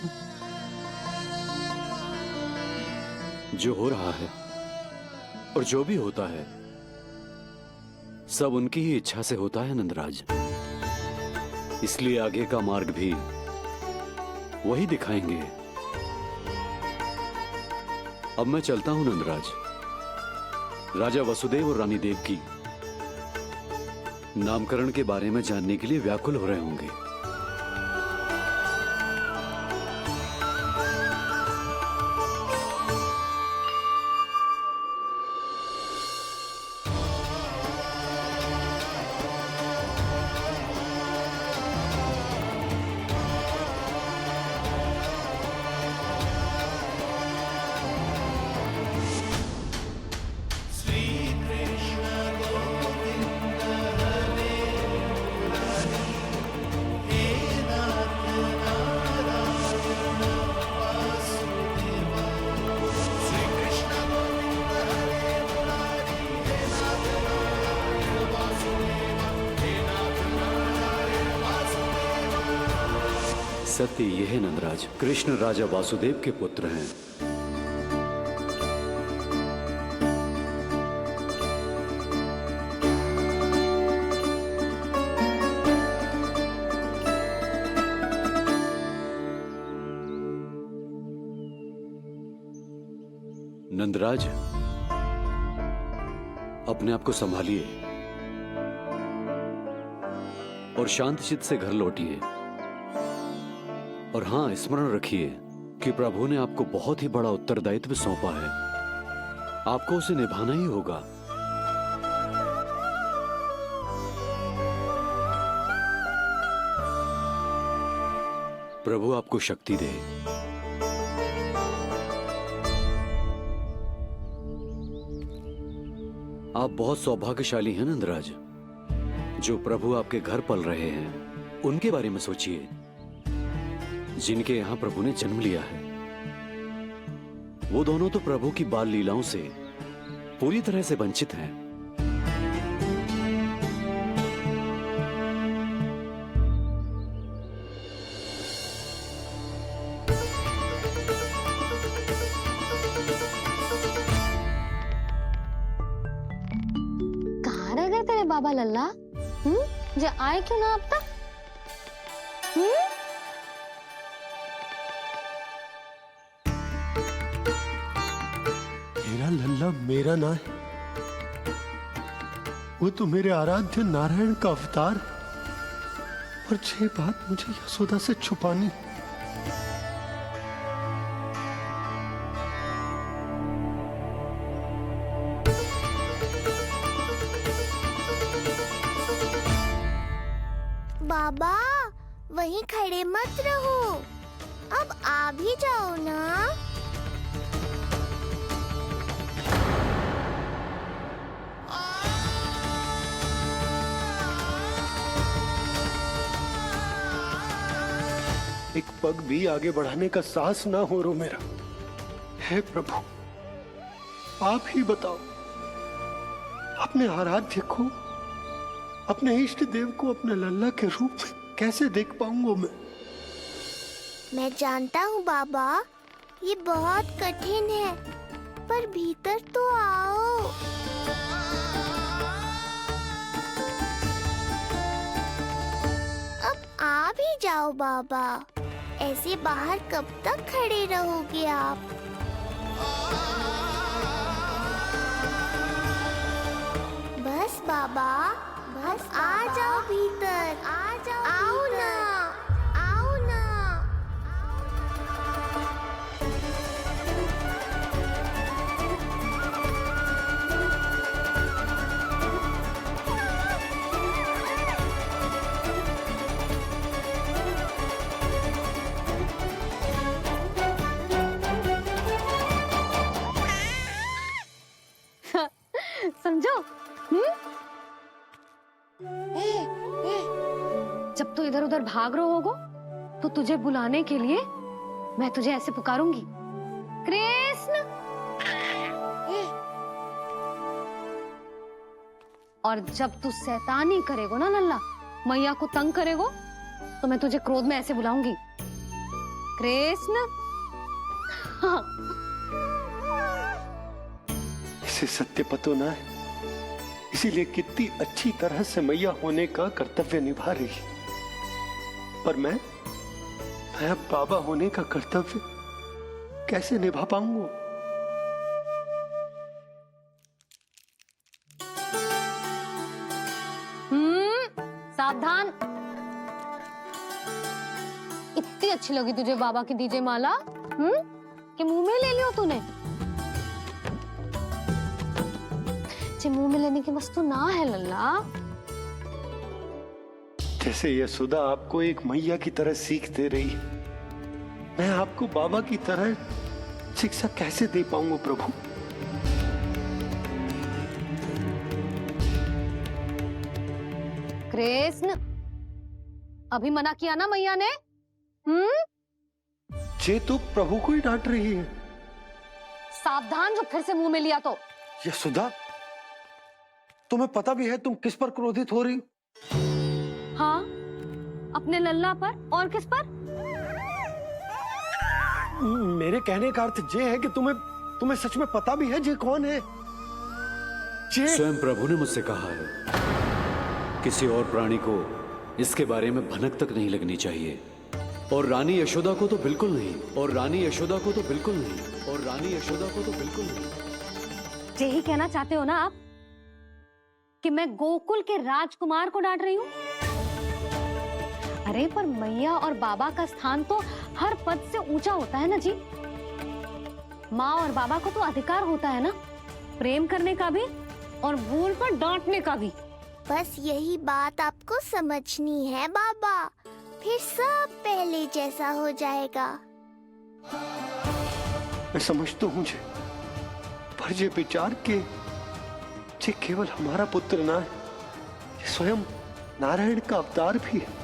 Speaker 2: जो हो रहा है और जो भी होता है सब उनकी ही इच्छा से होता है नंदराज। इसलिए आगे का मार्ग भी वही दिखाएंगे। अब मैं चलता हूं नंदराज। राजा वसुदेव और रानी देवकी नामकरण के बारे में जानने के लिए व्याकुल हो रहे होंगे। सत्य यह है नंदराज, कृष्ण राजा वासुदेव के पुत्र हैं। नंदराज, अपने आप को संभालिए और शांत चित्त से घर लौटिए। और हां, स्मरण रखिए कि प्रभु ने आपको बहुत ही बड़ा उत्तरदायित्व सौंपा है। आपको उसे निभाना ही होगा। प्रभु आपको शक्ति दे। आप बहुत सौभाग्यशाली हैं नंदराज। जो प्रभु आपके घर पल रहे हैं उनके बारे में सोचिए, जिनके यहां प्रभु ने जन्म लिया है। वो दोनों तो प्रभु की बाल लीलाओं से पूरी तरह से वंचित हैं।
Speaker 1: कहाँ रह गए तेरे बाबा लल्ला? जो आए क्यों ना अब तक?
Speaker 5: मेरा लल्ला मेरा ना है, वो तो मेरे आराध्य नारायण का अवतार है। और ये बात मुझे यशोदा से छुपानी।
Speaker 3: बाबा वहीं खड़े मत रहो, अब आ भी जाओ ना।
Speaker 5: एक पग भी आगे बढ़ाने का साहस ना हो रो मेरा। हे प्रभु, आप ही बताओ, अपने आराध्य को, अपने इष्ट देव को अपने लल्ला के रूप में कैसे देख पाऊंगा मैं?
Speaker 3: मैं जानता हूँ बाबा, ये बहुत कठिन है, पर भीतर तो आओ। अब आ भी जाओ बाबा, ऐसे बाहर कब तक खड़े रहोगे आप? बस बाबा, बस आ जाओ भीतर, आ जाओ, आओ ना, आओ ना।
Speaker 1: समझो? जब तू इधर उधर भाग रहा होगा तो तुझे बुलाने के लिए मैं तुझे ऐसे पुकारूंगी, कृष्ण। और जब तू शैतानी करेगो ना लल्ला, मैया को तंग करेगो, तो मैं तुझे क्रोध में ऐसे बुलाऊंगी, कृष्ण। हाँ।
Speaker 5: इसे सत्य पतो ना है, इसीलिए कितनी अच्छी तरह से मैया होने का कर्तव्य निभा रही है। पर मैं अब बाबा होने का कर्तव्य कैसे निभा पाऊंगा?
Speaker 1: सावधान। इतनी अच्छी लगी तुझे बाबा की दीजिए माला, कि मुंह में ले लियो तूने? मुंह में लेने की वस्तु ना है लल्ला।
Speaker 5: जैसे यशोदा आपको एक मैया की तरह सीख दे रही है, मैं आपको बाबा की तरह शिक्षा कैसे दे पाऊंगा प्रभु?
Speaker 1: कृष्ण, अभी मना किया ना मैया ने?
Speaker 5: ये तो प्रभु को ही डांट रही है।
Speaker 1: सावधान, जो फिर से मुंह में लिया तो।
Speaker 5: यशोदा, तुम्हें पता भी है तुम किस पर क्रोधित हो रही?
Speaker 1: हाँ, अपने लल्ला पर। और किस पर?
Speaker 5: मेरे कहने का अर्थ ये है कि तुम्हें सच में पता भी है ये कौन है?
Speaker 2: स्वयं प्रभु ने मुझसे कहा है, किसी और प्राणी को इसके बारे में भनक तक नहीं लगनी चाहिए, और रानी यशोदा को तो बिल्कुल नहीं, और रानी यशोदा को तो बिल्कुल नहीं, और रानी यशोदा को तो बिल्कुल नहीं।
Speaker 1: यही कहना चाहते हो ना आप कि मैं गोकुल के राजकुमार को डांट रही हूँ? अरे पर मैया और बाबा का स्थान तो हर पद से ऊंचा होता है ना जी। माँ और बाबा को तो अधिकार होता है ना, प्रेम करने का भी और भूल पर डांटने का भी।
Speaker 3: बस यही बात आपको समझनी है बाबा, फिर सब पहले जैसा हो जाएगा।
Speaker 5: मैं समझ तो हूँ, पर ये विचार के ये केवल हमारा पुत्र ना है, ये स्वयं नारायण का अवतार भी है।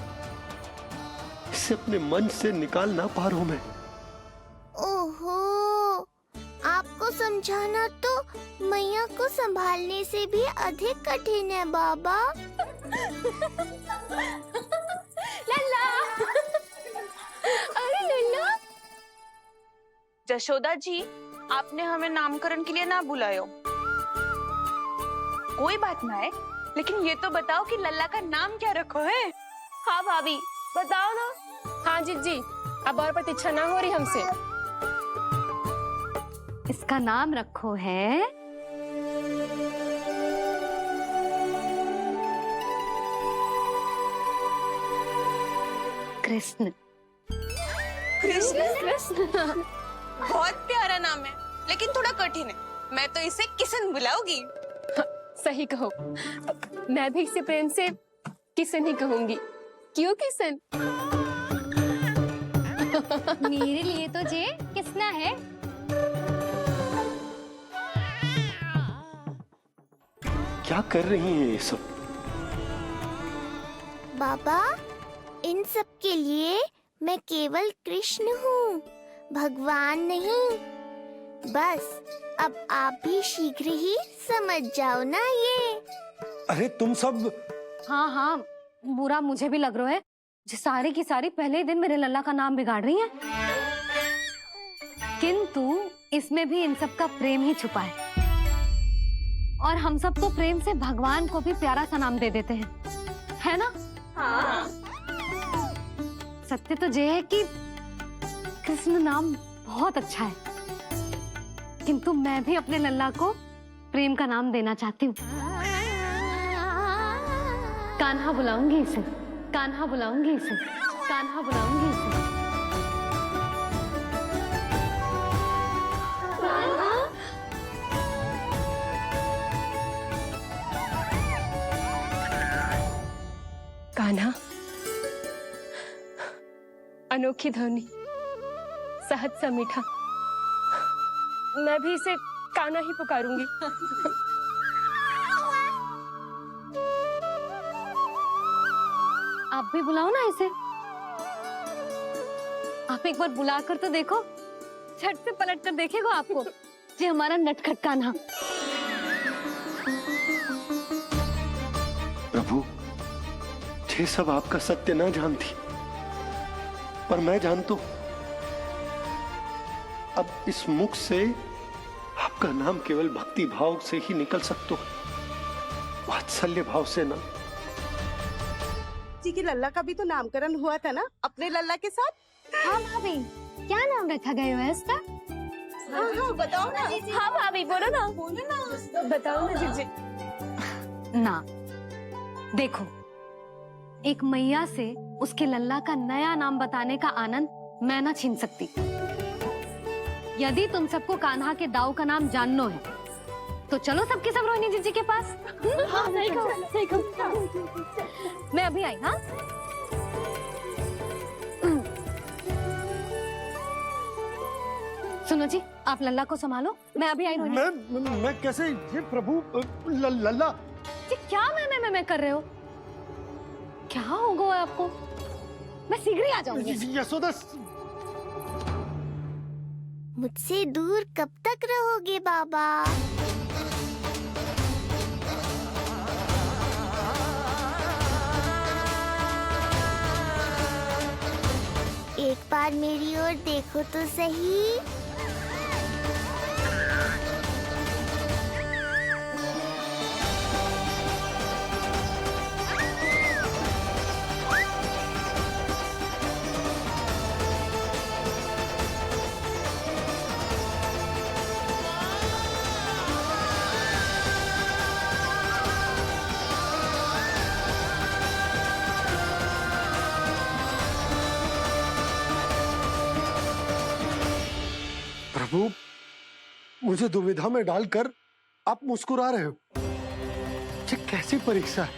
Speaker 5: इसे अपने मन से निकाल ना पा रहा हूं मैं।
Speaker 3: ओहो, आपको समझाना तो मैया को संभालने से भी अधिक कठिन है बाबा।
Speaker 1: लल्ला, अरे लल्ला।
Speaker 14: जशोदा जी, आपने हमें नामकरण के लिए ना बुलायो। कोई बात ना है, लेकिन ये तो बताओ कि लल्ला का नाम क्या रखो है?
Speaker 15: हाँ भाभी, बताओ ना। हाँ जीजी, अब और प्रतीक्षा ना हो रही हमसे।
Speaker 1: इसका नाम रखो है कृष्ण।
Speaker 14: कृष्ण? बहुत प्यारा नाम है, लेकिन थोड़ा कठिन है। मैं तो इसे किशन बुलाऊंगी।
Speaker 15: सही कहो, मैं भी इसे प्रेम से किशन ही कहूंगी। क्यों किशन?
Speaker 1: मेरे लिए तो जे किसना है।
Speaker 5: क्या कर रही हैं ये सब?
Speaker 3: बाबा, इन सब के लिए मैं केवल कृष्ण हूँ, भगवान नहीं। बस अब आप भी शीघ्र ही समझ जाओ ना ये।
Speaker 5: अरे तुम सब।
Speaker 1: हाँ हाँ, बुरा मुझे भी लग रहा है, जो सारी की सारी पहले ही दिन मेरे लल्ला का नाम बिगाड़ रही हैं। किंतु इसमें भी इन सब का प्रेम ही छुपा है, और हम सब तो प्रेम से भगवान को भी प्यारा सा नाम दे देते हैं, है ना?
Speaker 14: हाँ।
Speaker 1: सत्य तो ये है कि कृष्ण नाम बहुत अच्छा है, किंतु मैं भी अपने लल्ला को प्रेम का नाम देना चाहती हूँ। कान्हा बुलाऊंगी इसे, कान्हा बुलाऊंगी इसे, कान्हा बुलाऊंगी इसे।
Speaker 15: कान्हा, अनोखी ध्वनि, सहज सा मीठा, मैं भी इसे कान्हा ही पुकारूंगी।
Speaker 1: आप भी बुलाओ ना इसे। आप एक बार बुलाकर तो देखो, झट से पलट कर देखेगा आपको, ये हमारा नटखट कान्हा।
Speaker 5: ये सब आपका सत्य ना जानती, पर मैं जानता हूं अब इस मुख से आपका नाम केवल भक्ति भाव से ही निकल सकता है, वात्सल्य भाव से ना।
Speaker 16: जी की लल्ला का भी तो नामकरण हुआ था ना अपने लल्ला के साथ।
Speaker 1: हाँ भाभी, क्या नाम रखा गया है इसका?
Speaker 16: हाँ बताओ ना।
Speaker 15: हाँ भाभी बोलो ना बताओ ना जीजी।
Speaker 1: ना देखो, एक मैया से उसके लल्ला का नया नाम बताने का आनंद मैं ना छीन सकती। यदि तुम सबको कान्हा के दाऊ का नाम जानना है तो चलो सबके सब रोहिणी जीजी के पास।
Speaker 15: हाँ सही कहो।
Speaker 1: मैं अभी आई। हाँ सुनो जी, आप लल्ला को संभालो, मैं अभी आई।
Speaker 5: मैं कैसे? ये प्रभु लल्ला
Speaker 1: जी क्या मैं कर रहे हो? क्या हो गया आपको? मैं शीघ्र ही आ जाऊंगी।
Speaker 5: यशोदा,
Speaker 3: मुझसे दूर कब तक रहोगे बाबा? एक बार मेरी ओर देखो तो सही।
Speaker 5: प्रभु, मुझे दुविधा में डालकर आप मुस्कुरा रहे हो। ये कैसी परीक्षा है?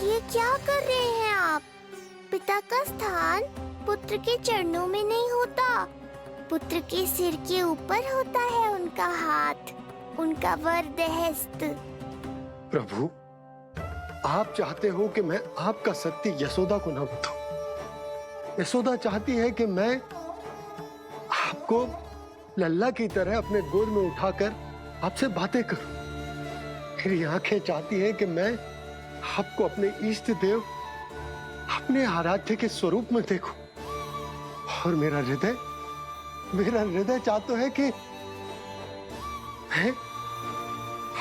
Speaker 3: ये क्या कर रहे हैं आप? पिता का स्थान पुत्र के चरणों में नहीं होता, पुत्र के सिर के ऊपर होता है उनका हाथ, उनका वरदहस्त।
Speaker 5: प्रभु, आप चाहते हो कि मैं आपका सत्य यशोदा को न बताऊं। यशोदा चाहती है कि मैं आपको लल्ला की तरह अपने गोद में उठाकर आपसे बातें करूं। मेरी आंखें चाहती है कि मैं आपको अपने इष्ट देव, अपने आराध्य के स्वरूप में देखूं। और मेरा हृदय चाहता है कि मैं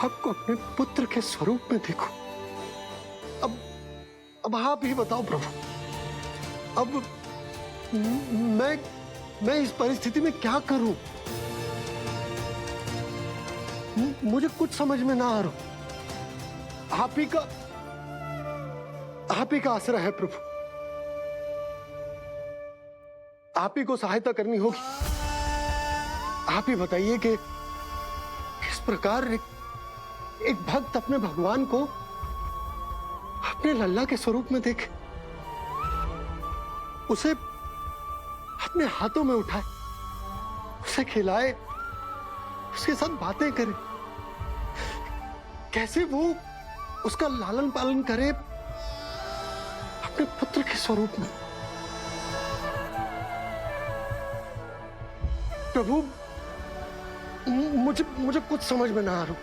Speaker 5: आपको अपने पुत्र के स्वरूप में देखूं। अब आप ही बताओ प्रभु, अब मैं इस परिस्थिति में क्या करूं? मुझे कुछ समझ में ना आ रहा। आप ही का आसरा है प्रभु, आप ही को सहायता करनी होगी। आप ही बताइए कि किस प्रकार एक भक्त अपने भगवान को अपने लल्ला के स्वरूप में देखे, उसे अपने हाथों में उठाए, उसे खिलाए, उसके साथ बातें करे, कैसे वो उसका लालन पालन करे अपने पुत्र के स्वरूप में। प्रभु, मुझे कुछ समझ में ना आ रहा।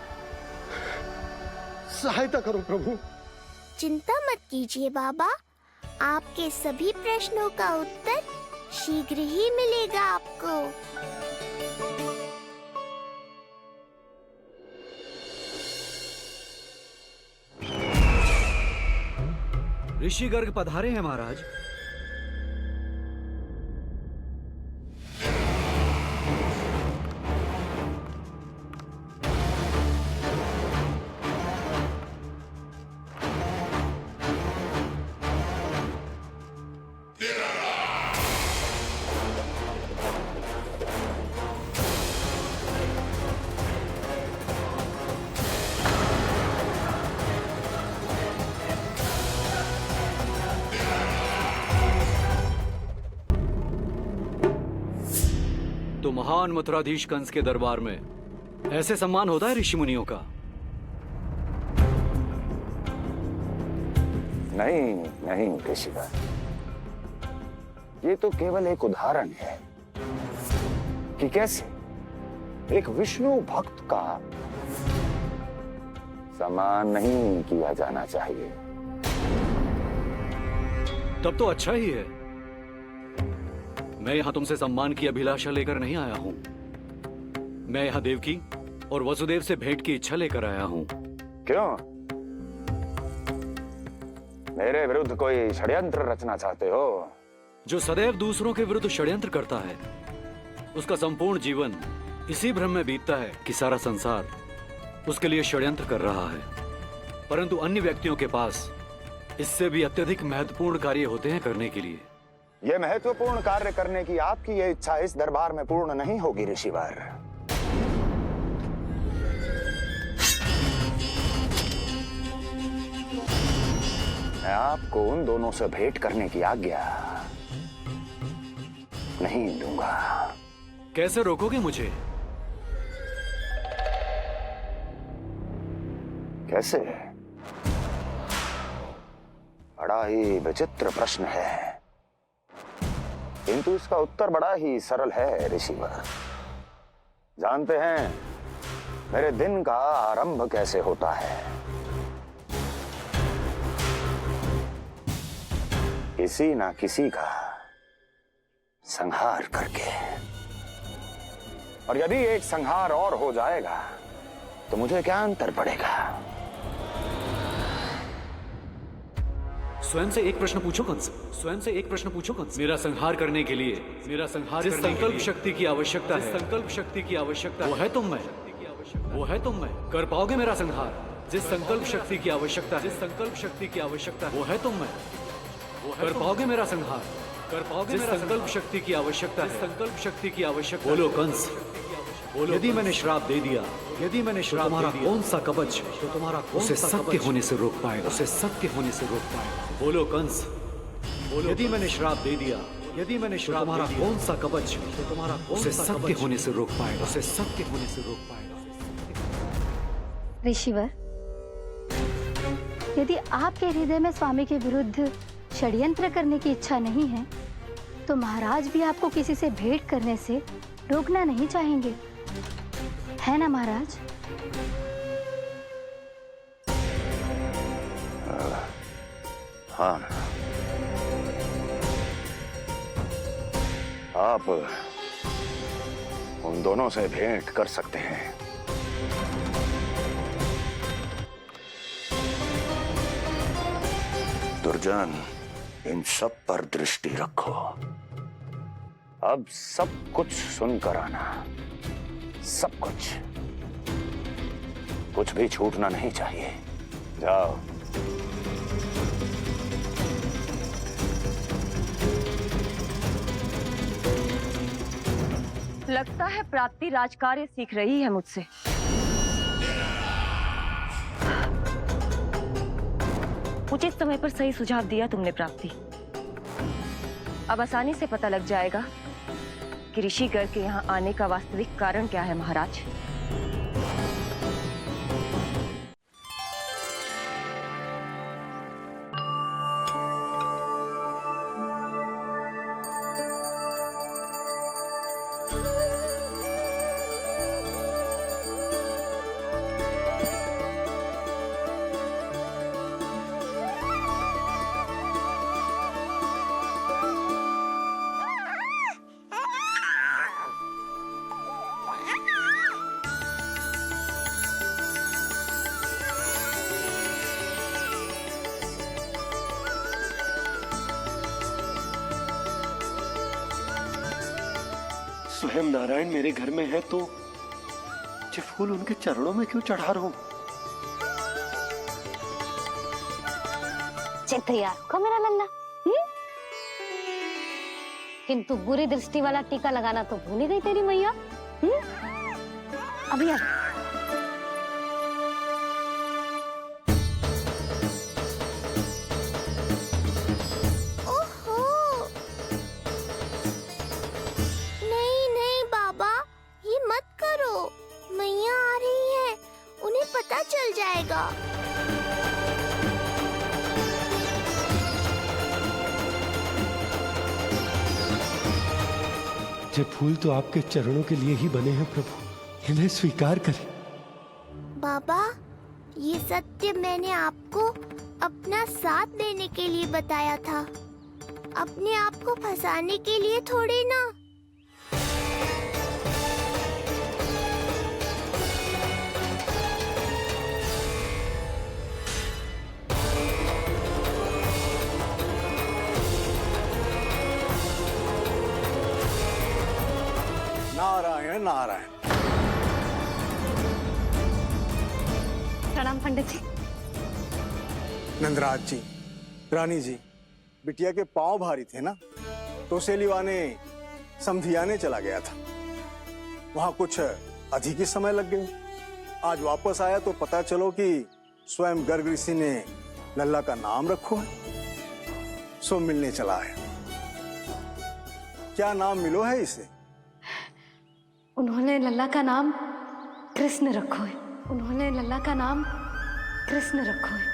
Speaker 5: सहायता करो प्रभु।
Speaker 3: चिंता मत कीजिए बाबा, आपके सभी प्रश्नों का उत्तर शीघ्र ही मिलेगा आपको।
Speaker 2: ऋषि गर्ग पधारे हैं महाराज। तो महान मथुराधीश कंस के दरबार में ऐसे सम्मान होता है ऋषि मुनियों का?
Speaker 9: नहीं ऋषिवर, ये तो केवल एक उदाहरण है। कि कैसे एक विष्णु भक्त का सम्मान नहीं किया जाना चाहिए।
Speaker 2: तब तो अच्छा ही है। मैं यहां तुमसे सम्मान की अभिलाषा लेकर नहीं आया हूं। मैं यहां देवकी और वसुदेव से भेंट की इच्छा लेकर आया हूं।
Speaker 9: क्यों? मेरे विरुद्ध कोई षड्यंत्र रचना चाहते हो?
Speaker 2: जो सदैव दूसरों के विरुद्ध षड्यंत्र करता है, उसका संपूर्ण जीवन इसी भ्रम में बीतता है कि सारा संसार उसके लिए षड्यंत्र कर रहा है। परंतु अन्य व्यक्तियों के पास इससे भी अत्यधिक महत्वपूर्ण कार्य होते हैं करने के लिए।
Speaker 9: यह महत्वपूर्ण कार्य करने की आपकी यह इच्छा इस दरबार में पूर्ण नहीं होगी ऋषिवर। मैं आपको उन दोनों से भेंट करने की आज्ञा नहीं दूंगा।
Speaker 2: कैसे रोकोगे मुझे?
Speaker 9: कैसे? बड़ा ही विचित्र प्रश्न है, किंतु इसका उत्तर बड़ा ही सरल है ऋषिवर। जानते हैं मेरे दिन का आरंभ कैसे होता है? किसी ना किसी का संहार करके। और यदि एक संहार और हो जाएगा तो मुझे क्या अंतर पड़ेगा?
Speaker 2: स्वयं से एक प्रश्न पूछो कंस। स्वयं से एक प्रश्न पूछो कंस। मेरा संहार करने के लिए, जिस संकल्प शक्ति की आवश्यकता है, संकल्प शक्ति की आवश्यकता वो है तुम में, वो है तुम में। कर पाओगे मेरा संहार? जिस संकल्प शक्ति की आवश्यकता, जिस संकल्प शक्ति की आवश्यकता वो है तुम में, कर पाओगे मेरा संहार? कर पाओगे मेरा संकल्प शक्ति की आवश्यकता है, संकल्प शक्ति की आवश्यकता। बोलो कंस, बोलो। यदि मैंने श्राप दे दिया, यदि मैंने श्राप दे दिया, कौन सा कवच तो तुम्हारा उसे सत्य होने से रोक पाएगा? उसे सत्य होने से रोक पाएगा? बोलो कंस, बोलो। यदि मैंने श्राप दे दिया, यदि मैंने श्राप दे दिया, कौन सा कवच तो तुम्हारा उसे सत्य होने से रोक पाएगा? उसे सत्य होने से रोक पाएगा?
Speaker 6: ऋषिवर, यदि आपके हृदय में स्वामी के विरुद्ध षड्यंत्र करने की इच्छा नहीं है, तो महाराज भी आपको किसी से भेंट करने से रोकना नहीं चाहेंगे, है ना महाराज?
Speaker 9: हाँ, आप उन दोनों से भेंट कर सकते हैं। दुर्जन, इन सब पर दृष्टि रखो। अब सब कुछ सुनकर आना, सब कुछ, कुछ भी छूटना नहीं चाहिए। जाओ।
Speaker 10: लगता है प्राप्ति राजकार्य सीख रही है मुझसे। उचित समय पर सही सुझाव दिया तुमने प्राप्ति। अब आसानी से पता लग जाएगा कि ऋषिगढ़ के यहाँ आने का वास्तविक कारण क्या है महाराज।
Speaker 5: स्वयं नारायण मेरे घर में है तो ये फूल उनके चरणों में क्यों चढ़ा रहा हूं?
Speaker 1: तैयार होगा मेरा लल्ला। किंतु बुरी दृष्टि वाला टीका लगाना तो भूल ही गई तेरी मैया। अभी आ।
Speaker 3: पता चल जाएगा।
Speaker 5: ये फूल तो आपके चरणों के लिए ही बने हैं प्रभु, इन्हें स्वीकार करें।
Speaker 3: बाबा, ये सत्य मैंने आपको अपना साथ देने के लिए बताया था, अपने आप को फंसाने के लिए थोड़ी ना।
Speaker 9: नारायण नारायण।
Speaker 1: प्रणाम पंडित जी।
Speaker 9: नंदराज जी, रानी जी, बिटिया के पांव भारी थे ना, तो सेलिवाने समधियाने चला गया था, वहां कुछ अधिक ही समय लग गए। आज वापस आया तो पता चलो कि स्वयं गर्ग ऋषि ने लल्ला का नाम रखो है, सो मिलने चला है। क्या नाम मिलो है इसे?
Speaker 1: उन्होंने लल्ला का नाम कृष्ण रखो है। उन्होंने लल्ला का नाम कृष्ण रखो है।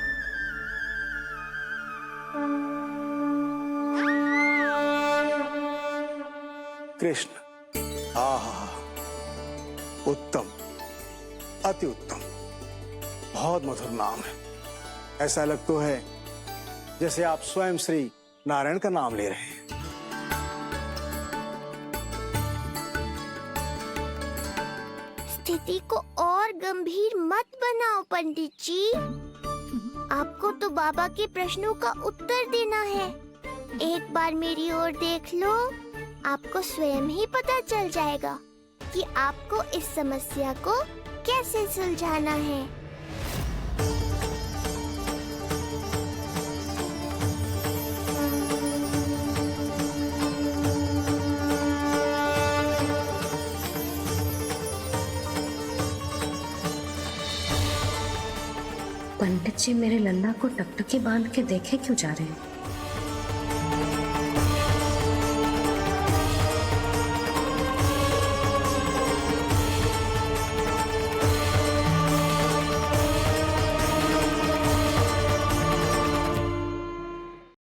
Speaker 9: कृष्ण। आहा, उत्तम, अति उत्तम, बहुत मधुर नाम है। ऐसा लगता है जैसे आप स्वयं श्री नारायण का नाम ले रहे हैं।
Speaker 3: स्थिति को और गंभीर मत बनाओ पंडित जी। आपको तो बाबा के प्रश्नों का उत्तर देना है। एक बार मेरी ओर देख लो, आपको स्वयं ही पता चल जाएगा कि आपको इस समस्या को कैसे सुलझाना है।
Speaker 1: पंडित जी मेरे लल्ला को टकटकी बांध के देखे क्यों जा रहे हैं?